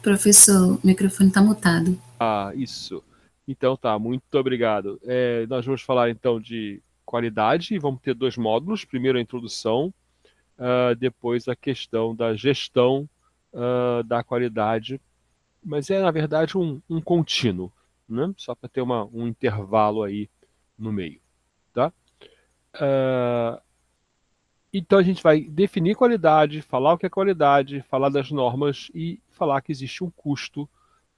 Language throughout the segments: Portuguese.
Professor, o microfone está mutado. Isso. Então tá, muito obrigado. Nós vamos falar então de qualidade e vamos ter dois módulos. Primeiro a introdução, depois a questão da gestão da qualidade. Mas é, na verdade, um contínuo, né? Só para ter um intervalo aí no meio, tá? Ah, então a gente vai definir qualidade, falar o que é qualidade, falar das normas e falar que existe um custo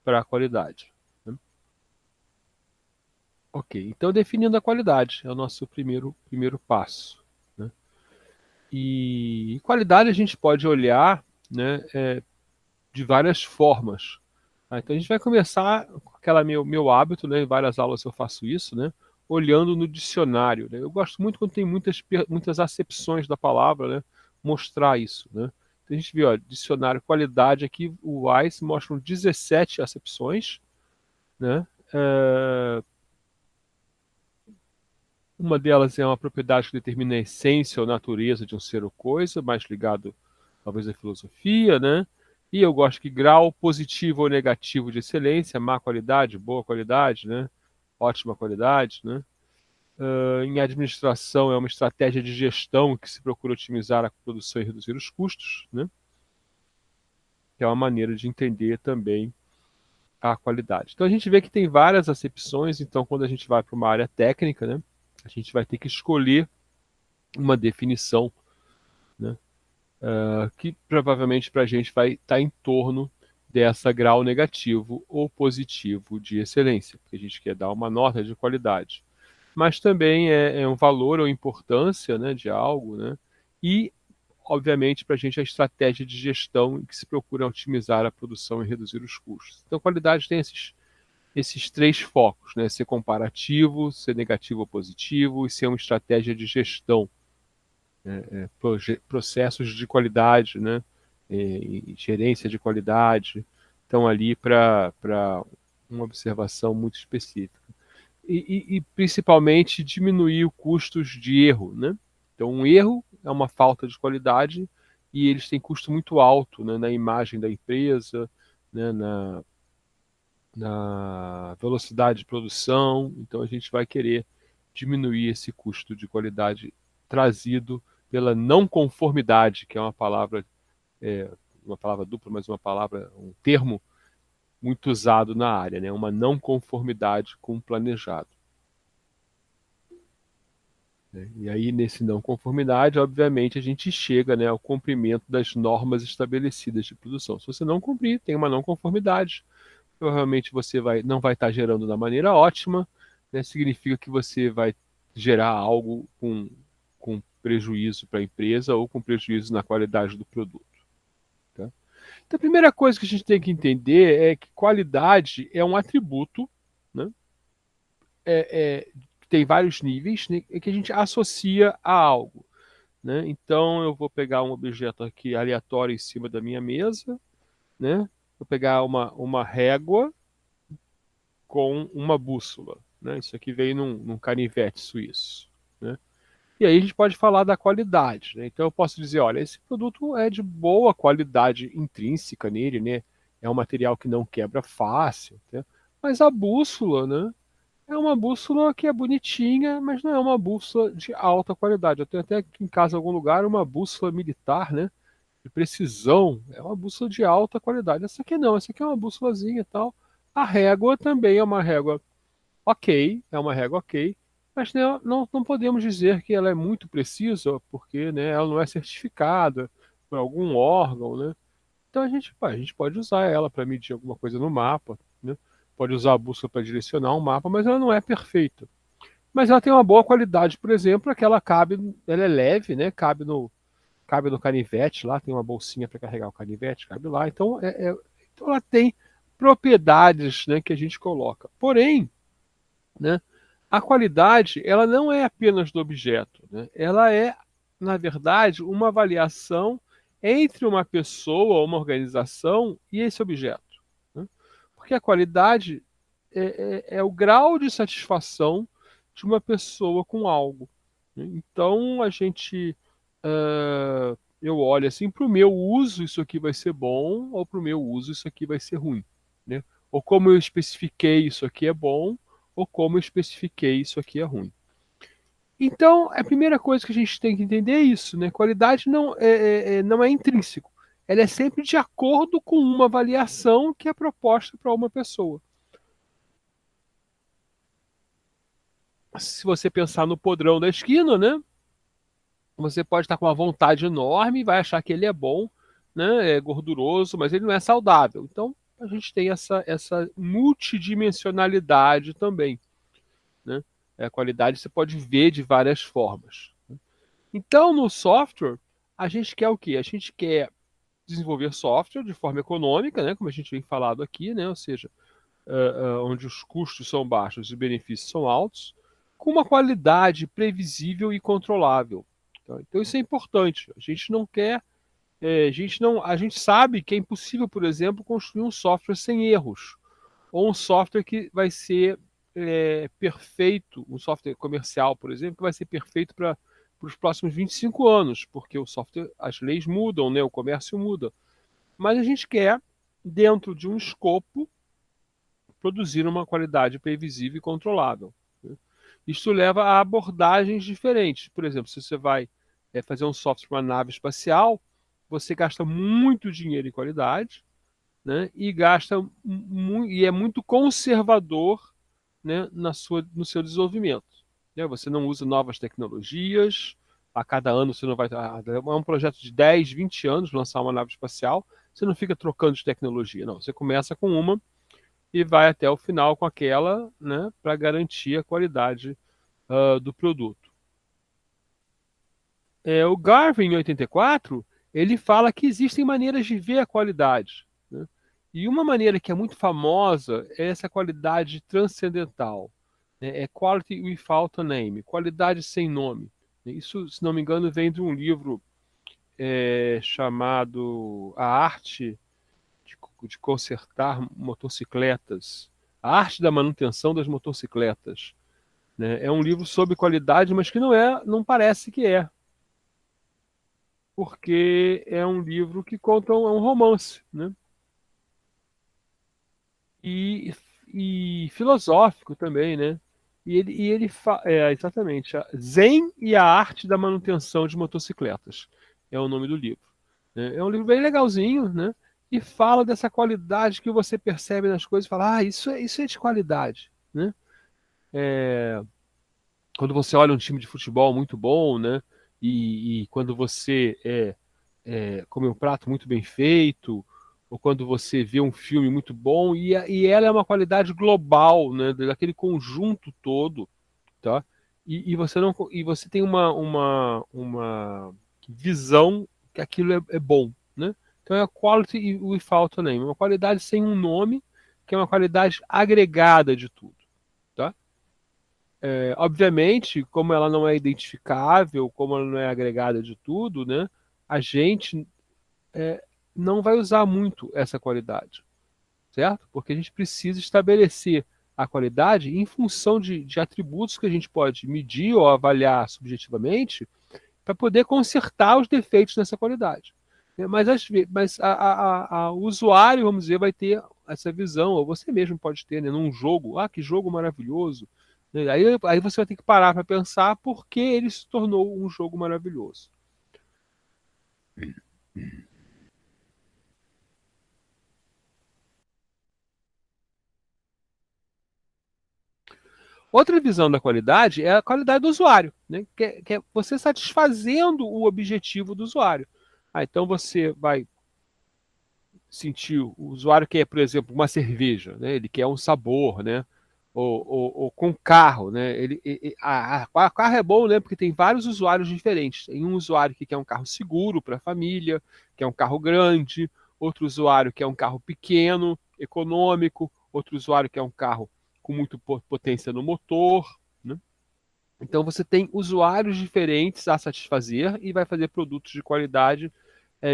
para a qualidade, né? Ok, então definindo a qualidade é o nosso primeiro passo, né? E qualidade a gente pode olhar, né, de várias formas. Então a gente vai começar com aquela meu hábito, né? Em várias aulas eu faço isso, né? Olhando no dicionário, né? Eu gosto muito quando tem muitas acepções da palavra, né? Mostrar isso, né? Então a gente vê, ó, dicionário qualidade aqui, o WISE mostra 17 acepções, né? É, Uma delas é uma propriedade que determina a essência ou natureza de um ser ou coisa, mais ligado talvez à filosofia, né? E eu gosto que grau positivo ou negativo de excelência, má qualidade, boa qualidade, né? Ótima qualidade, né? Em administração é uma estratégia de gestão que se procura otimizar a produção e reduzir os custos, né? Que é uma maneira de entender também a qualidade. Então a gente vê que tem várias acepções, então quando a gente vai para uma área técnica, né? A gente vai ter que escolher uma definição, né, que provavelmente para a gente vai estar em torno dessa grau negativo ou positivo de excelência, porque a gente quer dar uma nota de qualidade. Mas também é um valor ou importância, né, de algo, né, e, obviamente, para a gente a estratégia de gestão em que se procura otimizar a produção e reduzir os custos. Então, qualidade tem esses três focos, né, ser comparativo, ser negativo ou positivo e ser uma estratégia de gestão, processos de qualidade, né, e gerência de qualidade, estão ali para uma observação muito específica. Principalmente diminuir os custos de erro, né? Então, um erro é uma falta de qualidade e eles têm custo muito alto, né, na imagem da empresa, né, na velocidade de produção. Então, a gente vai querer diminuir esse custo de qualidade trazido pela não conformidade, que é uma palavra dupla, mas um termo muito usado na área, né? Uma não conformidade com o planejado, né? E aí, nesse não conformidade, obviamente, a gente chega, né, ao cumprimento das normas estabelecidas de produção. Se você não cumprir, tem uma não conformidade, provavelmente não vai estar gerando da maneira ótima, né? Significa que você vai gerar algo com prejuízo para a empresa ou com prejuízo na qualidade do produto, tá? Então, a primeira coisa que a gente tem que entender é que qualidade é um atributo, né? Que tem vários níveis, né, que a gente associa a algo, né? Então, eu vou pegar um objeto aqui aleatório em cima da minha mesa, né? Vou pegar uma régua com uma bússola, né? Isso aqui veio num canivete suíço, né? E aí a gente pode falar da qualidade, né? Então eu posso dizer, olha, esse produto é de boa qualidade intrínseca nele, né? É um material que não quebra fácil, né? Mas a bússola, né? É uma bússola que é bonitinha, mas não é uma bússola de alta qualidade. Eu tenho até aqui em casa, em algum lugar, uma bússola militar, né? De precisão. É uma bússola de alta qualidade. Essa aqui não, essa aqui é uma bússolazinha e tal. A régua também é uma régua ok, é uma régua ok, mas né, não podemos dizer que ela é muito precisa, porque, né, ela não é certificada por algum órgão, né? Então a gente pode usar ela para medir alguma coisa no mapa, né? Pode usar a bússola para direcionar um mapa, mas ela não é perfeita. Mas ela tem uma boa qualidade, por exemplo, é que ela é leve, né? Cabe no canivete lá, tem uma bolsinha para carregar o canivete, cabe lá. Então ela tem propriedades, né, que a gente coloca. Porém, né, a qualidade, ela não é apenas do objeto, né? Ela é, na verdade, uma avaliação entre uma pessoa, uma organização e esse objeto, né? Porque a qualidade é o grau de satisfação de uma pessoa com algo, né? Então, a gente eu olho assim, para o meu uso isso aqui vai ser bom, ou para o meu uso isso aqui vai ser ruim, né? Ou como eu especifiquei isso aqui é bom, ou como eu especifiquei isso aqui é ruim. Então, a primeira coisa que a gente tem que entender é isso, né? Qualidade não é intrínseco. Ela é sempre de acordo com uma avaliação que é proposta para uma pessoa. Se você pensar no podrão da esquina, né? Você pode estar com uma vontade enorme e vai achar que ele é bom, né? É gorduroso, mas ele não é saudável. Então, a gente tem essa multidimensionalidade também, né? A qualidade você pode ver de várias formas. Então, no software, a gente quer o quê? A gente quer desenvolver software de forma econômica, né? Como a gente vem falado aqui, né? Ou seja, onde os custos são baixos e os benefícios são altos, com uma qualidade previsível e controlável. Tá? Então isso é importante. A gente não quer, a gente sabe que é impossível, por exemplo, construir um software sem erros, ou um software que vai ser perfeito, um software comercial, por exemplo, que vai ser perfeito para os próximos 25 anos, porque o software, as leis mudam, né? O comércio muda. Mas a gente quer, dentro de um escopo, produzir uma qualidade previsível e controlável, né? Isso leva a abordagens diferentes. Por exemplo, se você vai fazer um software para uma nave espacial, você gasta muito dinheiro em qualidade, né? E e é muito conservador, né, no seu desenvolvimento, né? Você não usa novas tecnologias. A cada ano você não vai. É um projeto de 10, 20 anos lançar uma nave espacial. Você não fica trocando de tecnologia, não. Você começa com uma e vai até o final com aquela, né, para garantir a qualidade do produto. O Garvin, em 84, ele fala que existem maneiras de ver a qualidade, né? E uma maneira que é muito famosa é essa qualidade transcendental, né? É Quality Without a Name, qualidade sem nome. Isso, se não me engano, vem de um livro chamado A Arte de Consertar Motocicletas, A Arte da Manutenção das Motocicletas, né? É um livro sobre qualidade, mas que não parece que é, porque é um livro que conta um romance, né? E, e filosófico também, né? Exatamente, Zen e a Arte da Manutenção de Motocicletas é o nome do livro, né? É um livro bem legalzinho, né? E fala dessa qualidade que você percebe nas coisas e fala, isso é de qualidade, né? Quando você olha um time de futebol muito bom, né? E quando você come um prato muito bem feito, ou quando você vê um filme muito bom, e ela é uma qualidade global, né? Daquele conjunto todo, tá? E você tem uma visão que aquilo é bom, né? Então é a quality without a name, uma qualidade sem um nome, que é uma qualidade agregada de tudo, tá? Obviamente, como ela não é identificável, como ela não é agregada de tudo, né? A gente não vai usar muito essa qualidade, certo? Porque a gente precisa estabelecer a qualidade em função de atributos que a gente pode medir ou avaliar subjetivamente para poder consertar os defeitos nessa qualidade. Mas o usuário, vamos dizer, vai ter essa visão, ou você mesmo pode ter, né, num jogo, que jogo maravilhoso. Né? Aí você vai ter que parar para pensar por que ele se tornou um jogo maravilhoso. Outra visão da qualidade é a qualidade do usuário, né? Que é você satisfazendo o objetivo do usuário. Então você vai sentir o usuário quer, por exemplo, uma cerveja, né? Ele quer um sabor, né? Ou com carro, né? Carro é bom, né? Porque tem vários usuários diferentes. Tem um usuário que quer um carro seguro para a família, quer um carro grande, outro usuário quer um carro pequeno, econômico, outro usuário quer um carro com muito potência no motor, né? Então você tem usuários diferentes a satisfazer e vai fazer produtos de qualidade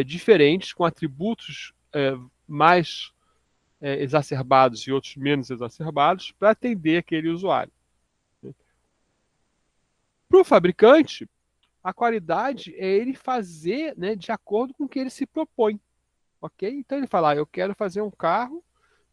diferentes, com atributos mais exacerbados e outros menos exacerbados para atender aquele usuário. Para o fabricante, A qualidade é ele fazer, né, de acordo com o que ele se propõe, ok? Então ele fala, eu quero fazer um carro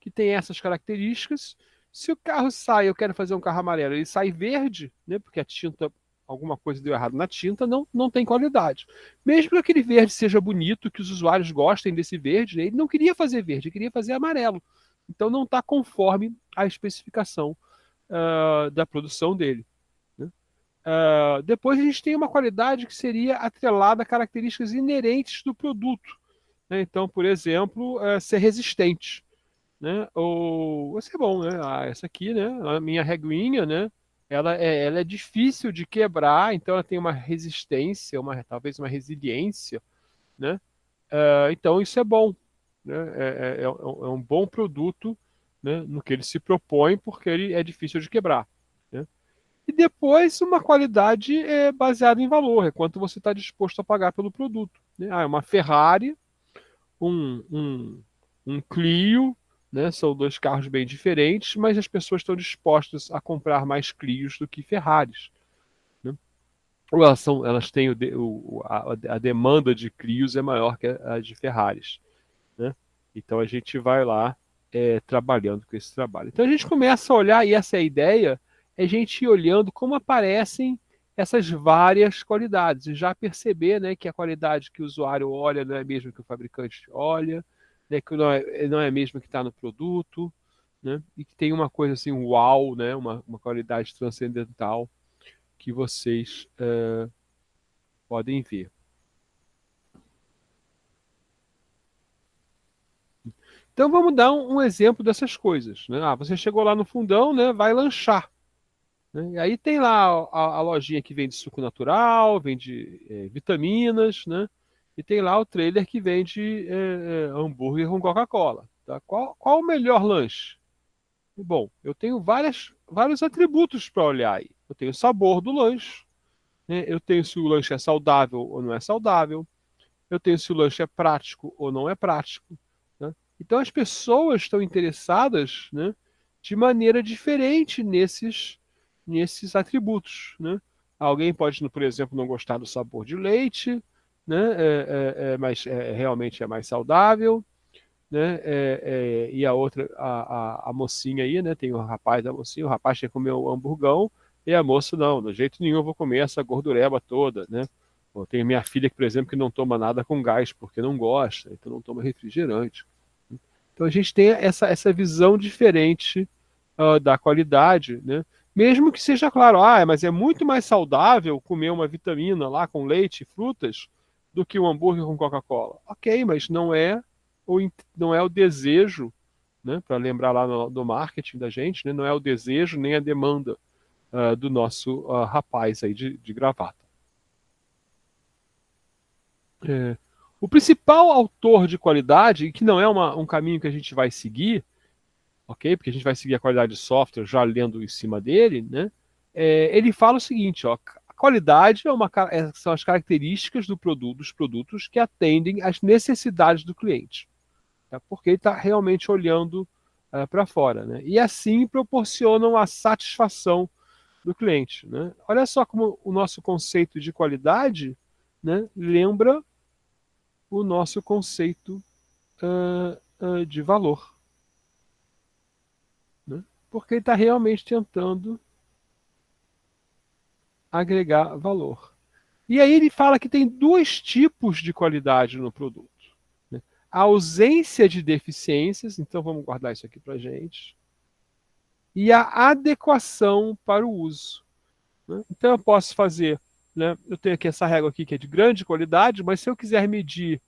que tem essas características. Se o carro sai, eu quero fazer um carro amarelo, ele sai verde, né, porque a tinta, alguma coisa deu errado na tinta, não tem qualidade. Mesmo que aquele verde seja bonito, que os usuários gostem desse verde, né, ele não queria fazer verde, ele queria fazer amarelo. Então não está conforme a especificação da produção dele. Né? Depois a gente tem uma qualidade que seria atrelada a características inerentes do produto. Né? Então, por exemplo, ser resistente. Né? Ou vai ser bom, né? Essa aqui, né? A minha reguinha, né? Ela é difícil de quebrar, então ela tem uma resistência, talvez uma resiliência, né? Então isso é bom, né? É um bom produto, né? No que ele se propõe, porque ele é difícil de quebrar, né? E depois uma qualidade baseada em valor, é quanto você está disposto a pagar pelo produto. Né? É uma Ferrari, um, um, um Clio, né? São dois carros bem diferentes, mas as pessoas estão dispostas a comprar mais Clios do que Ferraris. Né? Ou elas têm a demanda de Clios é maior que a de Ferraris. Né? Então a gente vai lá trabalhando com esse trabalho. Então a gente começa a olhar, e essa é a ideia, é a gente ir olhando como aparecem essas várias qualidades, e já perceber, né, que a qualidade que o usuário olha não é a mesma que o fabricante olha, né, que não é a mesma que está no produto, né, e que tem uma coisa assim, uau, né, uma qualidade transcendental que vocês podem ver. Então vamos dar um exemplo dessas coisas. Né? Você chegou lá no fundão, né, vai lanchar. Né? E aí tem lá a lojinha que vende suco natural, vende vitaminas, né? E tem lá o trailer que vende hambúrguer com Coca-Cola. Tá? Qual o melhor lanche? Bom, eu tenho vários atributos para olhar aí. Eu tenho o sabor do lanche, né? Eu tenho se o lanche é saudável ou não é saudável. Eu tenho se o lanche é prático ou não é prático. Né? Então as pessoas estão interessadas, né, de maneira diferente nesses atributos. Né? Alguém pode, por exemplo, não gostar do sabor de leite, né, mas realmente é mais saudável. Né? E a outra, a mocinha aí, né? Tem o rapaz da mocinha, o rapaz quer comer o hamburgão, e a moça, não, de jeito nenhum eu vou comer essa gordureba toda, né? Eu tenho minha filha, por exemplo, que não toma nada com gás, porque não gosta, então não toma refrigerante. Então a gente tem essa visão diferente da qualidade, né? Mesmo que seja claro, mas é muito mais saudável comer uma vitamina lá com leite e frutas do que um hambúrguer com Coca-Cola. Ok, mas não é o desejo, né? Para lembrar lá do marketing da gente, né? Não é o desejo nem a demanda do nosso rapaz aí de gravata. O principal autor de qualidade, que não é um caminho que a gente vai seguir, ok? Porque a gente vai seguir a qualidade de software já lendo em cima dele, né? Ele fala o seguinte, ó, a qualidade são as características dos produtos que atendem às necessidades do cliente, tá? Porque ele está realmente olhando para fora, né? E assim proporcionam a satisfação do cliente, né? Olha só como o nosso conceito de qualidade, né, lembra o nosso conceito de valor, né? Porque ele está realmente tentando agregar valor. E aí ele fala que tem dois tipos de qualidade no produto. Né? A ausência de deficiências, então vamos guardar isso aqui para a gente, e a adequação para o uso. Né? Então eu posso fazer, né, eu tenho aqui essa régua aqui que é de grande qualidade, mas se eu quiser medir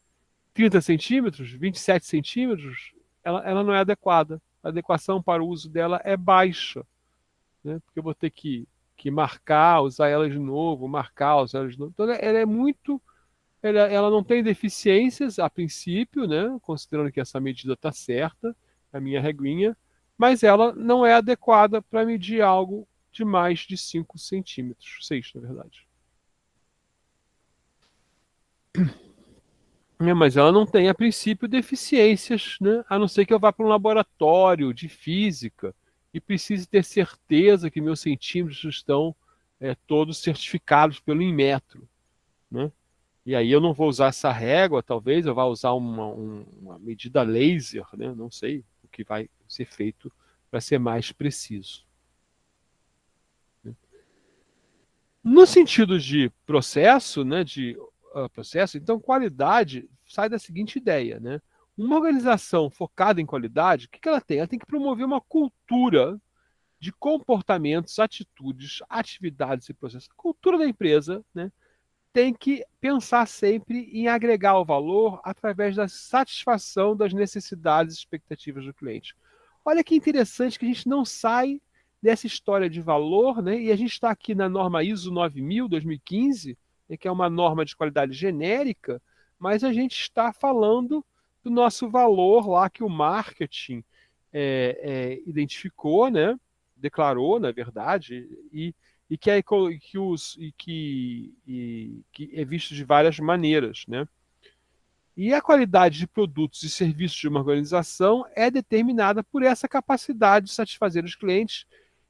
30 centímetros, 27 centímetros, ela não é adequada. A adequação para o uso dela é baixa, né? Porque eu vou ter que marcar, usar ela de novo, marcar, usar ela de novo. Então ela é muito. Ela não tem deficiências a princípio, né? Considerando que essa medida está certa, a minha reguinha, mas ela não é adequada para medir algo de mais de 5 centímetros, 6 na verdade. Mas ela não tem, a princípio, deficiências, né? A não ser que eu vá para um laboratório de física e precise ter certeza que meus centímetros estão todos certificados pelo Inmetro. né? E aí eu não vou usar essa régua, talvez eu vá usar uma medida laser, né? Não sei o que vai ser feito para ser mais preciso. No sentido de processo, né, processo, então qualidade sai da seguinte ideia, né? Uma organização focada em qualidade, o que ela tem? Ela tem que promover uma cultura de comportamentos, atitudes, atividades e processos. A cultura da empresa, né, tem que pensar sempre em agregar o valor através da satisfação das necessidades e expectativas do cliente. Olha que interessante que a gente não sai dessa história de valor, né? E a gente está aqui na norma ISO 9000, 2015, né, que é uma norma de qualidade genérica, mas a gente está falando do nosso valor lá que o marketing identificou, né? Declarou, na verdade, e que, que é visto de várias maneiras, né? E a qualidade de produtos e serviços de uma organização é determinada por essa capacidade de satisfazer os clientes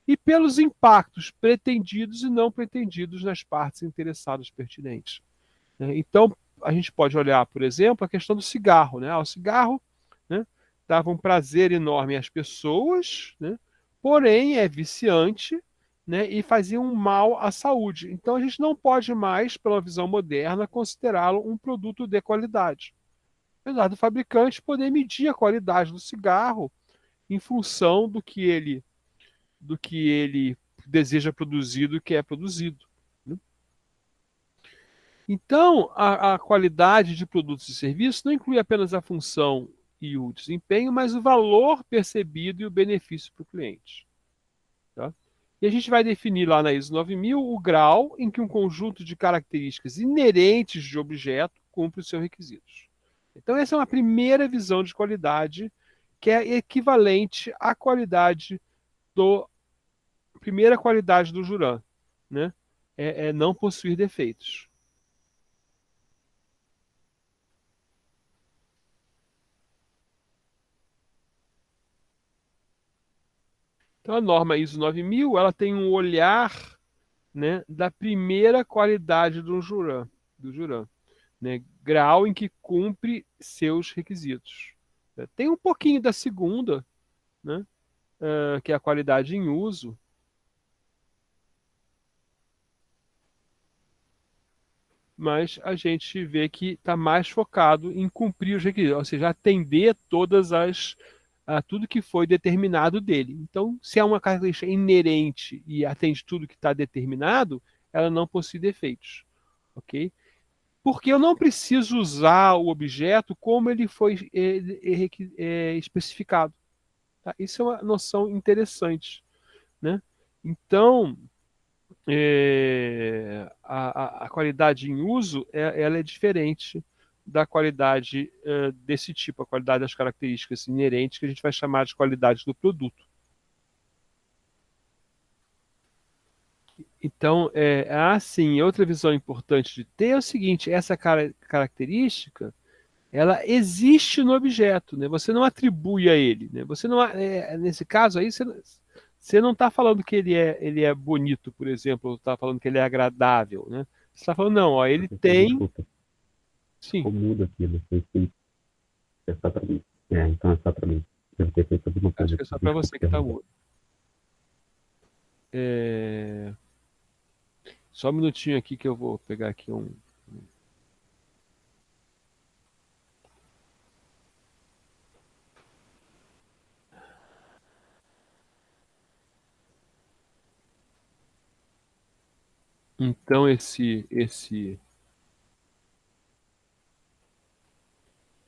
e pelos impactos pretendidos e não pretendidos nas partes interessadas pertinentes, né? Então, a gente pode olhar, por exemplo, a questão do cigarro, né? O cigarro, né, dava um prazer enorme às pessoas, né? Porém é viciante, né, e fazia um mal à saúde. Então a gente não pode mais, pela visão moderna, considerá-lo um produto de qualidade. Apesar do fabricante poder medir a qualidade do cigarro em função do que ele deseja produzir, do que é produzido, né? Então, a qualidade de produtos e serviços não inclui apenas a função e o desempenho, mas o valor percebido e o benefício para o cliente, tá? E a gente vai definir lá na ISO 9000 o grau em que um conjunto de características inerentes de objeto cumpre os seus requisitos. Então, essa é uma primeira visão de qualidade que é equivalente à qualidade do primeira qualidade do Juran, né? É não possuir defeitos. Então, a norma ISO 9000, ela tem um olhar, né, da primeira qualidade do Juran, né, grau em que cumpre seus requisitos. Tem um pouquinho da segunda, né, que é a qualidade em uso, mas a gente vê que está mais focado em cumprir os requisitos, ou seja, atender a tudo que foi determinado dele. Então, se é uma característica inerente e atende tudo que está determinado, ela não possui defeitos, ok? Porque eu não preciso usar o objeto como ele foi especificado, tá? Isso é uma noção interessante, né? Então, a qualidade em uso ela é diferente da qualidade desse tipo, a qualidade das características inerentes, que a gente vai chamar de qualidade do produto. Então, assim, outra visão importante de ter é o seguinte: essa característica ela existe no objeto, né? Você não atribui a ele, né? Você não, nesse caso aí, você não está falando que ele é bonito, por exemplo, ou está falando que ele é agradável, né? Você está falando, não, ó, ele tem. Desculpa, Sim, ficou mudo aqui, não sei se é só para mim. Então é só para mim. Deve ter feito alguma coisa acho que é aqui. só para Desculpa, você que está derrubar. mudo. Só um minutinho aqui que eu vou pegar aqui um. Então,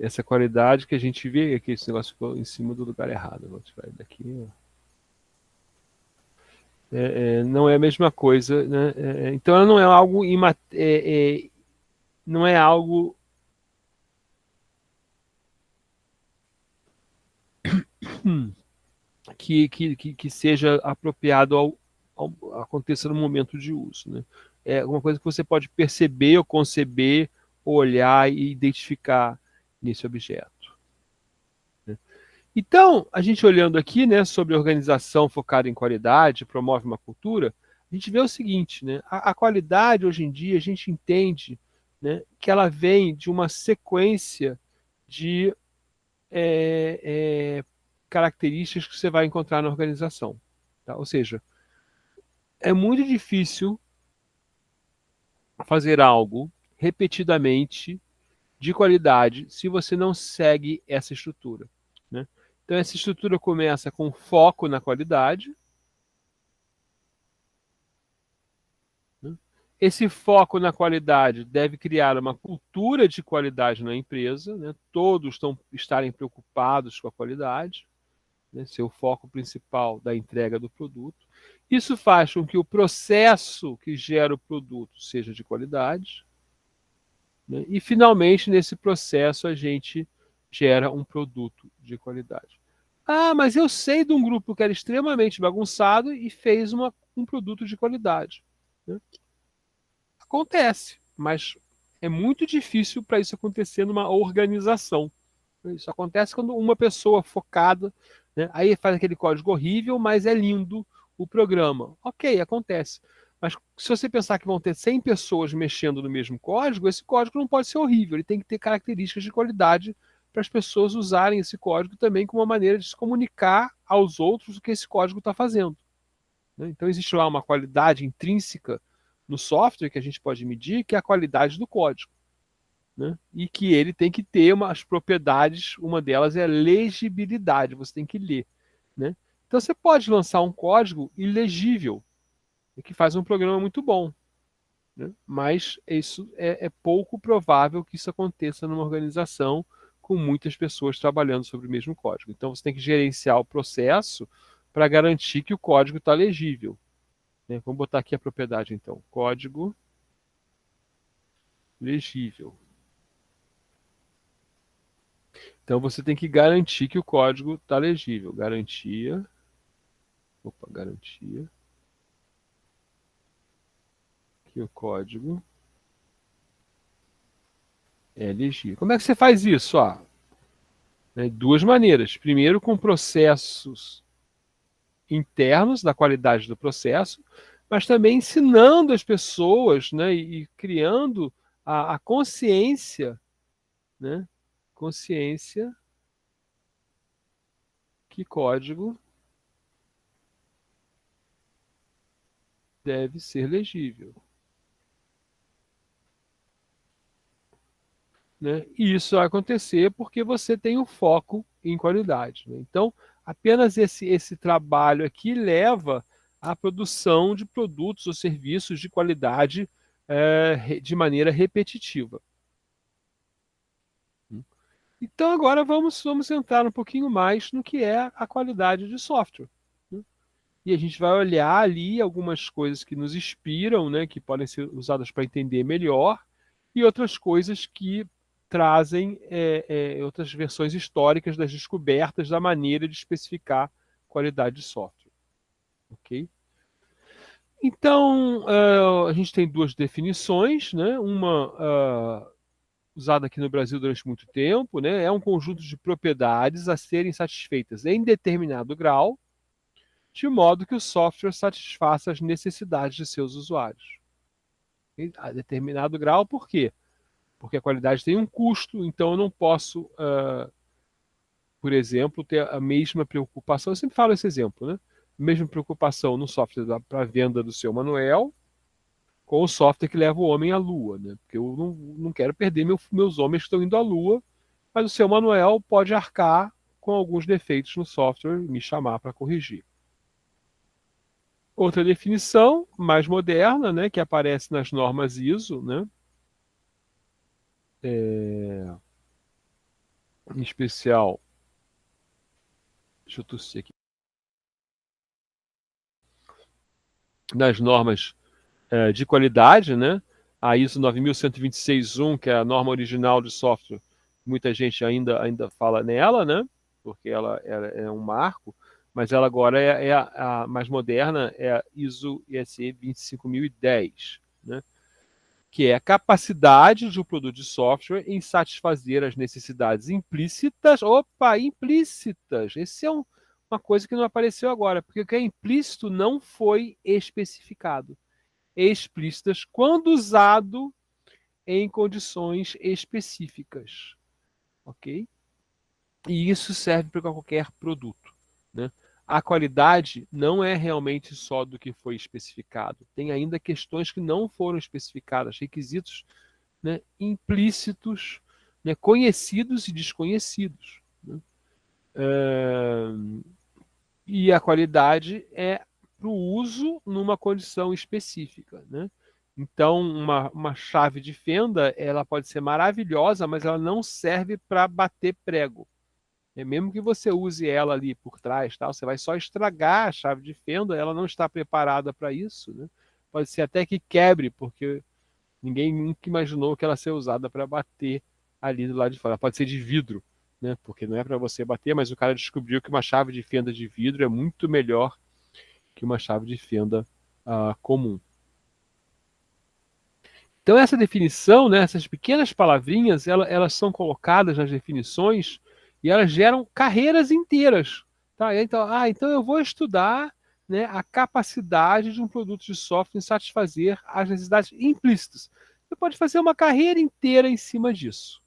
essa qualidade que a gente vê aqui, esse negócio ficou em cima do lugar errado. Eu vou tirar ele daqui. Não é a mesma coisa, né? Então, ela não é algo não é algo que seja apropriado aconteça no momento de uso, né? É uma coisa que você pode perceber ou conceber, ou olhar e identificar nesse objeto, né? Então, a gente olhando aqui, né, sobre organização focada em qualidade, promove uma cultura, a gente vê o seguinte, né, a qualidade hoje em dia a gente entende né, que ela vem de uma sequência de características que você vai encontrar na organização. Tá? Ou seja, é muito difícil fazer algo repetidamente de qualidade se você não segue essa estrutura, né? Então, essa estrutura começa com foco na qualidade, né? Esse foco na qualidade deve criar uma cultura de qualidade na empresa, né? Todos estarem preocupados com a qualidade, né? Ser o foco principal da entrega do produto. Isso faz com que o processo que gera o produto seja de qualidade, né? E, finalmente, nesse processo, a gente gera um produto de qualidade. Ah, mas eu sei de um grupo que era extremamente bagunçado e fez um produto de qualidade, né? Acontece, mas é muito difícil para isso acontecer numa organização. Isso acontece quando uma pessoa focada, né, aí faz aquele código horrível, mas é lindo o programa. Ok, acontece. Mas se você pensar que vão ter 100 pessoas mexendo no mesmo código, esse código não pode ser horrível, ele tem que ter características de qualidade para as pessoas usarem esse código também como uma maneira de se comunicar aos outros o que esse código está fazendo, né? Então existe lá uma qualidade intrínseca no software que a gente pode medir, que é a qualidade do código, né? E que ele tem que ter umas propriedades, uma delas é a legibilidade, você tem que ler, né? Então você pode lançar um código ilegível, que faz um programa muito bom, né? Mas isso é pouco provável que isso aconteça numa organização com muitas pessoas trabalhando sobre o mesmo código. Então você tem que gerenciar o processo para garantir que o código está legível, né? Vamos botar aqui a propriedade então, código legível. Então você tem que garantir que o código está legível. Garantia que o código é legível. Como é que você faz isso? Duas maneiras. Primeiro, com processos internos da qualidade do processo, mas também ensinando as pessoas, né, e criando a consciência, né, consciência que código deve ser legível, né? E isso vai acontecer porque você tem o foco em qualidade, né? Então, apenas esse trabalho aqui leva à produção de produtos ou serviços de qualidade de maneira repetitiva. Então, agora vamos entrar um pouquinho mais no que é a qualidade de software, né? E a gente vai olhar ali algumas coisas que nos inspiram, né, que podem ser usadas para entender melhor, e outras coisas que trazem outras versões históricas das descobertas da maneira de especificar qualidade de software. Ok? Então, a gente tem duas definições, né? Uma usada aqui no Brasil durante muito tempo, né? É um conjunto de propriedades a serem satisfeitas em determinado grau, de modo que o software satisfaça as necessidades de seus usuários. A determinado grau, por quê? Porque a qualidade tem um custo, então eu não posso, por exemplo, ter a mesma preocupação. Eu sempre falo esse exemplo, né? A mesma preocupação no software para a venda do seu Manuel com o software que leva o homem à Lua, né? Porque eu não quero perder meus homens que estão indo à Lua, mas o seu Manuel pode arcar com alguns defeitos no software e me chamar para corrigir. Outra definição, mais moderna, né, que aparece nas normas ISO, né, em especial, deixa eu tossir aqui, nas normas de qualidade, né, a ISO 9126-1, que é a norma original de software, muita gente ainda fala nela, né, porque ela é um marco, mas ela agora é a mais moderna, é a ISO ISE 25010, né, que é a capacidade de um produto de software em satisfazer as necessidades implícitas. Opa, implícitas! Esse é uma coisa que não apareceu agora, porque o que é implícito não foi especificado. Explícitas, quando usado em condições específicas, ok? E isso serve para qualquer produto, né? A qualidade não é realmente só do que foi especificado. Tem ainda questões que não foram especificadas, requisitos, né, implícitos, né, conhecidos e desconhecidos, né? E a qualidade é para o uso numa condição específica, né? Então, uma chave de fenda, ela pode ser maravilhosa, mas ela não serve para bater prego. Mesmo que você use ela ali por trás, tal, você vai só estragar a chave de fenda, ela não está preparada para isso, né? Pode ser até que quebre, porque ninguém nunca imaginou que ela ser usada para bater ali do lado de fora. Ela pode ser de vidro, né? Porque não é para você bater, mas o cara descobriu que uma chave de fenda de vidro é muito melhor que uma chave de fenda comum. Então essa definição, né, essas pequenas palavrinhas, elas são colocadas nas definições e elas geram carreiras inteiras. Tá? Então eu vou estudar, né, a capacidade de um produto de software em satisfazer as necessidades implícitas. Você pode fazer uma carreira inteira em cima disso.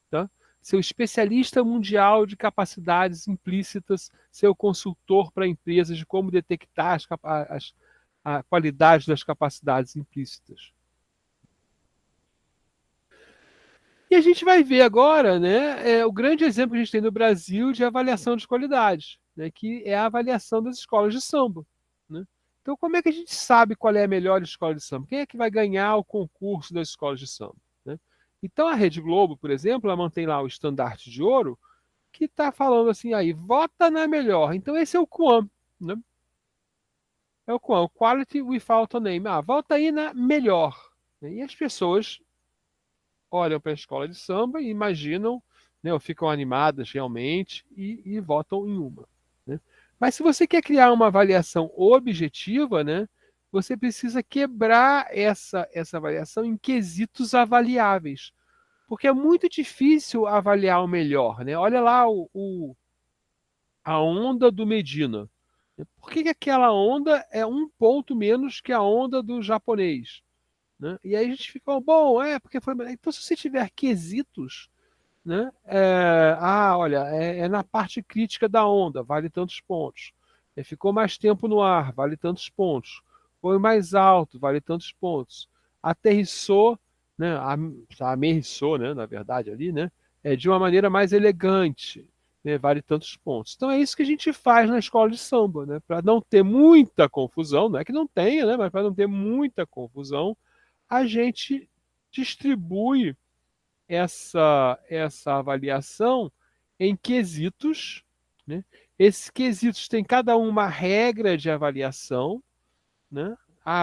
Tá? Ser o especialista mundial de capacidades implícitas, ser o consultor para empresas de como detectar a qualidade das capacidades implícitas. E a gente vai ver agora, né, o grande exemplo que a gente tem no Brasil de avaliação de qualidade, né, que é a avaliação das escolas de samba, né? Então, como é que a gente sabe qual é a melhor escola de samba? Quem é que vai ganhar o concurso das escolas de samba, né? Então, a Rede Globo, por exemplo, ela mantém lá o estandarte de ouro, que está falando assim, aí, vota na melhor. Então, esse é o QAM, né? É o QAM, Quality Without a Name. Vota aí na melhor, né? E as pessoas olham para a escola de samba e imaginam, né, ou ficam animadas realmente e votam em uma, né? Mas se você quer criar uma avaliação objetiva, né, você precisa quebrar essa avaliação em quesitos avaliáveis, porque é muito difícil avaliar o melhor, né? Olha lá a onda do Medina. Por que aquela onda é um ponto menos que a onda do japonês? Né? E aí a gente fica, bom, porque foi. Então, se você tiver quesitos, né? Olha, é na parte crítica da onda, vale tantos pontos. Ficou mais tempo no ar, vale tantos pontos. Foi mais alto, vale tantos pontos. Aterrissou, né? Amerrissou, né? Na verdade, ali, né? De uma maneira mais elegante, né? Vale tantos pontos. Então é isso que a gente faz na escola de samba, né? Para não ter muita confusão, não é que não tenha, né? Mas para não ter muita confusão, a gente distribui essa avaliação em quesitos, né? Esses quesitos têm cada um uma regra de avaliação, né?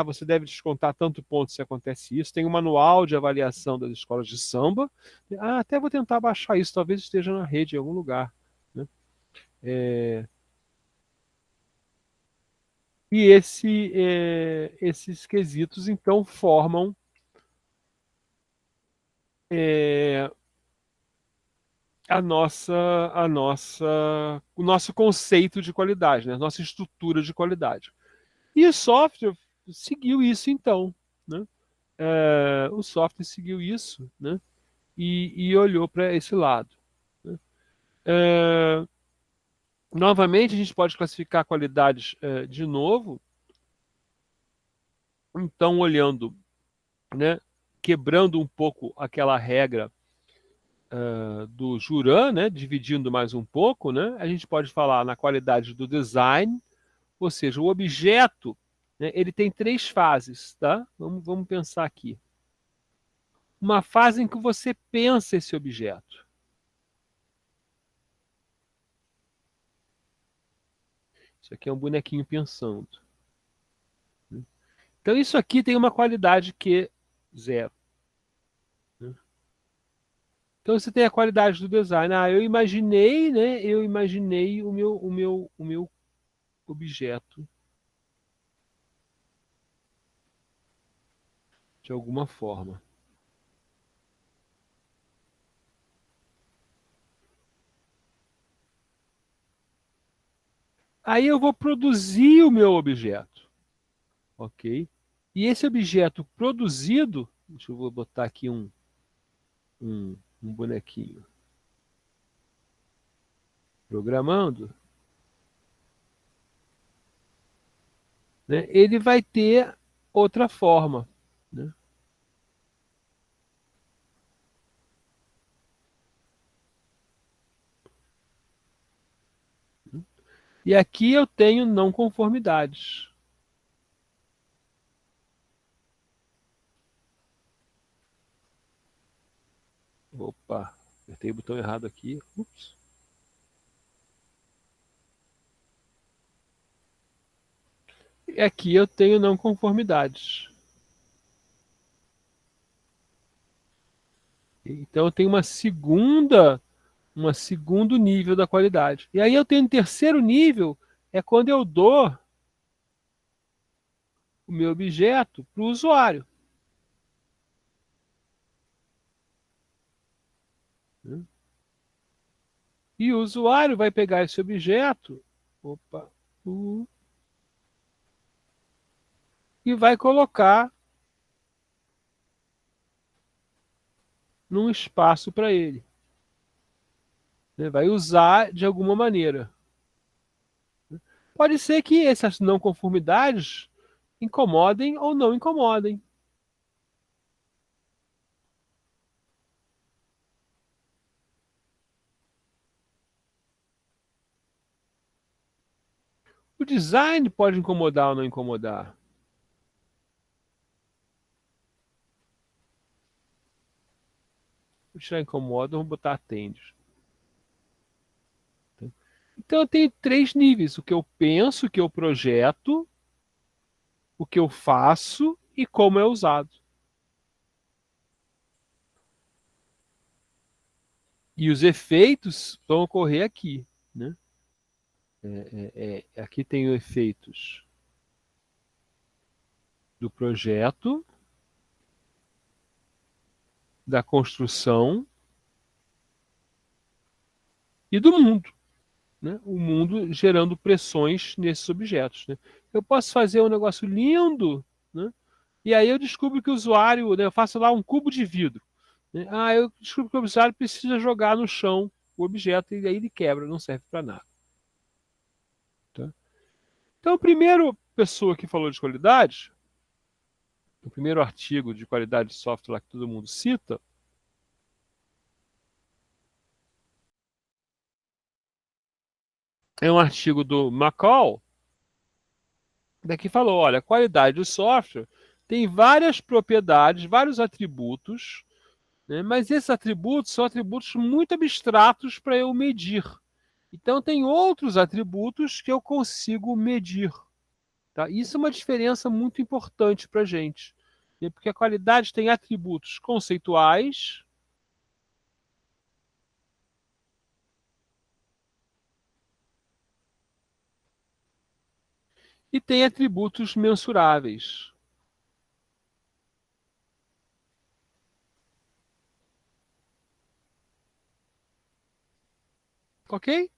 Você deve descontar tanto ponto se acontece isso. Tem um manual de avaliação das escolas de samba. Até vou tentar baixar isso, talvez esteja na rede em algum lugar, né? E esses quesitos, então, formam o nosso conceito de qualidade, né? A nossa estrutura de qualidade. E o software seguiu isso, então, né? O software seguiu isso, né? E olhou para esse lado, né? Novamente, a gente pode classificar qualidades de novo, então, olhando, né? Quebrando um pouco aquela regra do Juran, né? Dividindo mais um pouco, né? A gente pode falar na qualidade do design, ou seja, o objeto, né, ele tem três fases, tá? Vamos pensar aqui. Uma fase em que você pensa esse objeto. Isso aqui é um bonequinho pensando. Então isso aqui tem uma qualidade Q zero. Então você tem a qualidade do design. Eu imaginei, né? Eu imaginei o meu objeto de alguma forma. Aí eu vou produzir o meu objeto, ok? E esse objeto produzido, deixa eu botar aqui um um bonequinho programando, né, ele vai ter outra forma, né? E aqui eu tenho não conformidades. Opa, apertei o botão errado aqui. Ups. E aqui eu tenho não conformidades. Então eu tenho uma segundo nível da qualidade. E aí eu tenho um terceiro nível, é quando eu dou o meu objeto para o usuário, né? E o usuário vai pegar esse objeto, opa, e vai colocar num espaço para ele, né? Vai usar de alguma maneira. Pode ser que essas não conformidades incomodem ou não incomodem. O design pode incomodar ou não incomodar. Vou tirar incomoda, vou botar atende. Então eu tenho três níveis: o que eu penso, o que eu projeto, o que eu faço e como é usado. E os efeitos vão ocorrer aqui, né? Aqui tem os efeitos do projeto, da construção e do mundo, né? O mundo gerando pressões nesses objetos, né? Eu posso fazer um negócio lindo, né? E aí eu descubro que o usuário, né, eu faço lá um cubo de vidro, né? Ah, eu descubro que o usuário precisa jogar no chão o objeto e aí ele quebra, não serve para nada. Tá? Então, a primeira pessoa que falou de qualidade, o primeiro artigo de qualidade de software lá que todo mundo cita, é um artigo do McCall, que falou, olha, a qualidade do software tem várias propriedades, vários atributos, né, mas esses atributos são atributos muito abstratos para eu medir. Então, tem outros atributos que eu consigo medir. Tá? Isso é uma diferença muito importante para a gente, né, porque a qualidade tem atributos conceituais e tem atributos mensuráveis. Ok?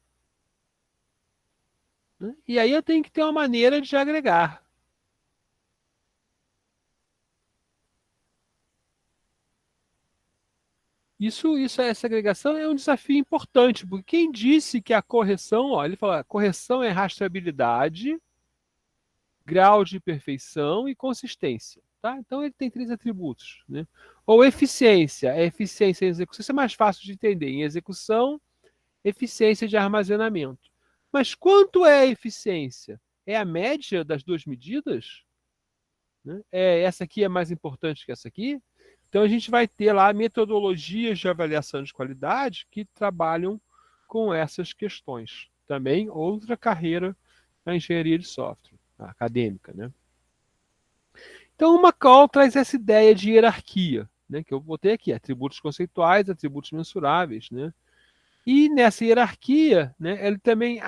Né? E aí eu tenho que ter uma maneira de agregar. Essa agregação é um desafio importante, porque quem disse que a correção, ó, ele fala, a correção é rastreabilidade, grau de perfeição e consistência. Tá? Então ele tem três atributos. Né? Ou eficiência, é eficiência em execução, isso é mais fácil de entender. Em execução, eficiência de armazenamento. Mas quanto é a eficiência? É a média das duas medidas? Né? Essa aqui é mais importante que essa aqui? Então a gente vai ter lá metodologias de avaliação de qualidade que trabalham com essas questões. Também outra carreira na engenharia de software, acadêmica, né? Então o McCall traz essa ideia de hierarquia, né, que eu botei aqui, atributos conceituais, atributos mensuráveis, né? E nessa hierarquia, né, ele também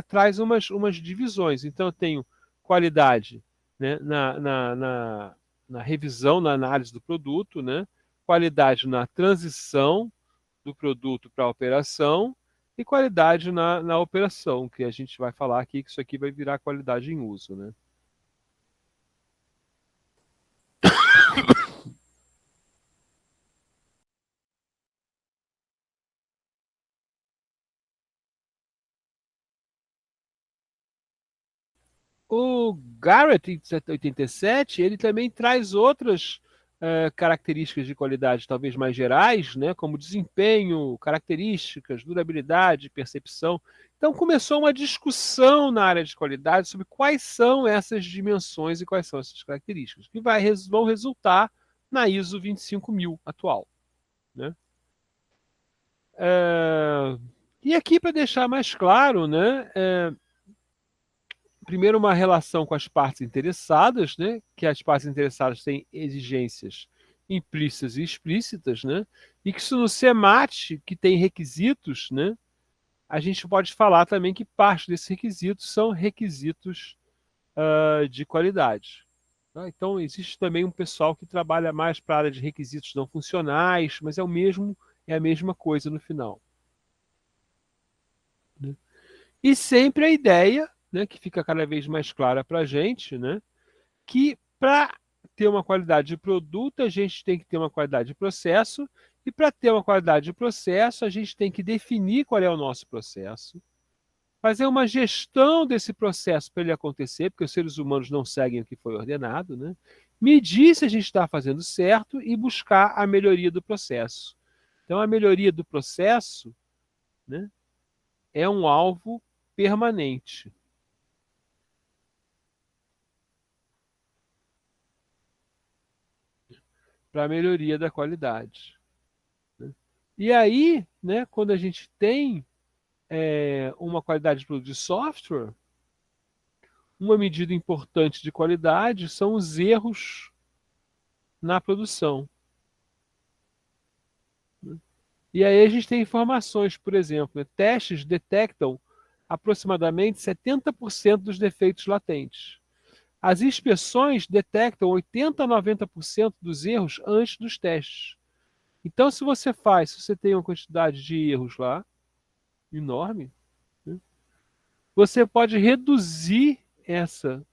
traz umas divisões. Então, eu tenho qualidade, né, na revisão, na análise do produto, né, qualidade na transição do produto para a operação e qualidade na operação, que a gente vai falar aqui que isso aqui vai virar qualidade em uso. Né? O Garrett, em 87, ele também traz outras características de qualidade, talvez mais gerais, né, como desempenho, características, durabilidade, percepção. Então começou uma discussão na área de qualidade sobre quais são essas dimensões e quais são essas características, que vão resultar na ISO 25000 atual. Né? E aqui, para deixar mais claro, né, primeiro uma relação com as partes interessadas, né, que as partes interessadas têm exigências implícitas e explícitas, né, e que se no CMAT, que tem requisitos, né, a gente pode falar também que parte desses requisitos são requisitos de qualidade. Tá? Então, existe também um pessoal que trabalha mais para a área de requisitos não funcionais, mas é a mesma coisa no final. Né? E sempre a ideia, né, que fica cada vez mais clara para a gente, né, que para ter uma qualidade de produto, a gente tem que ter uma qualidade de processo, e para ter uma qualidade de processo, a gente tem que definir qual é o nosso processo, fazer uma gestão desse processo para ele acontecer, porque os seres humanos não seguem o que foi ordenado, né? Medir se a gente está fazendo certo e buscar a melhoria do processo. Então, a melhoria do processo, né, é um alvo permanente. Para a melhoria da qualidade. Né? E aí, né, quando a gente tem uma qualidade de produto de software, uma medida importante de qualidade são os erros na produção. Né? E aí a gente tem informações, por exemplo, né, testes detectam aproximadamente 70% dos defeitos latentes. As inspeções detectam 80 a 90% dos erros antes dos testes. Então, se você tem uma quantidade de erros lá, enorme, né, você pode reduzir essa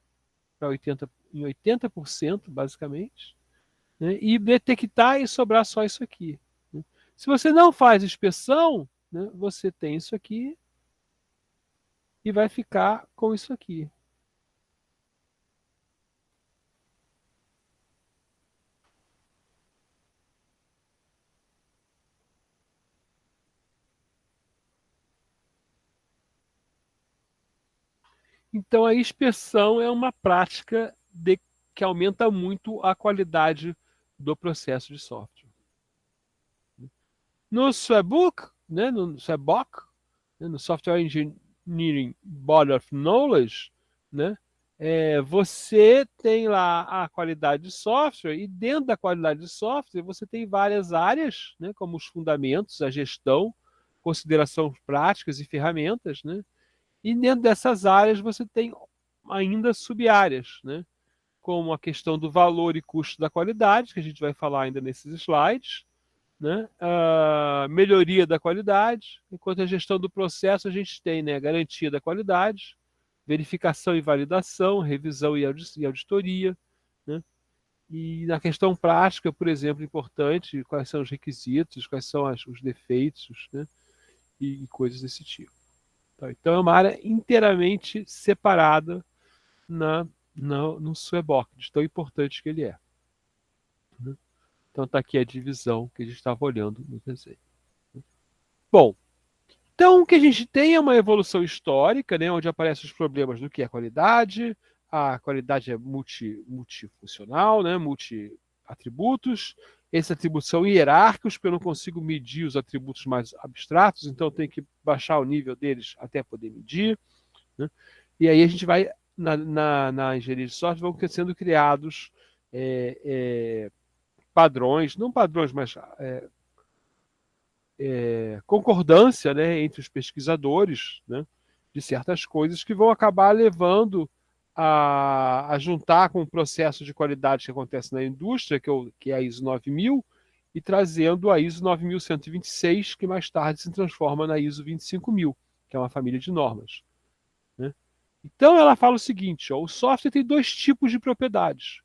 para 80%, basicamente, né, e detectar e sobrar só isso aqui. Né. Se você não faz inspeção, né, você tem isso aqui e vai ficar com isso aqui. Então, a inspeção é uma prática que aumenta muito a qualidade do processo de software. No SWBOK, né, no Software Engineering Body of Knowledge, né, você tem lá a qualidade de software, e dentro da qualidade de software você tem várias áreas, né, como os fundamentos, a gestão, considerações práticas e ferramentas, né? E dentro dessas áreas você tem ainda sub-áreas, né? Como a questão do valor e custo da qualidade, que a gente vai falar ainda nesses slides, né? A melhoria da qualidade, enquanto a gestão do processo a gente tem, né, a garantia da qualidade, verificação e validação, revisão e auditoria, né? E na questão prática, por exemplo, importante, quais são os requisitos, quais são os defeitos, né? E coisas desse tipo. Então é uma área inteiramente separada no SWBOK, de tão importante que ele é. Né? Então está aqui a divisão que a gente estava olhando no desenho. Bom, então o que a gente tem é uma evolução histórica, né, onde aparecem os problemas do que é qualidade. A qualidade é multifuncional, né, multi-atributos. Esses atributos são hierárquicos, porque eu não consigo medir os atributos mais abstratos, então eu tenho que baixar o nível deles até poder medir. Né? E aí a gente vai, na engenharia de software, vão sendo criados padrões, não padrões, mas concordância, né, entre os pesquisadores, né, de certas coisas que vão acabar levando a juntar com o processo de qualidade que acontece na indústria, que é a ISO 9000, e trazendo a ISO 9126, que mais tarde se transforma na ISO 25000, que é uma família de normas. Né? Então ela fala o seguinte, ó, o software tem dois tipos de propriedades.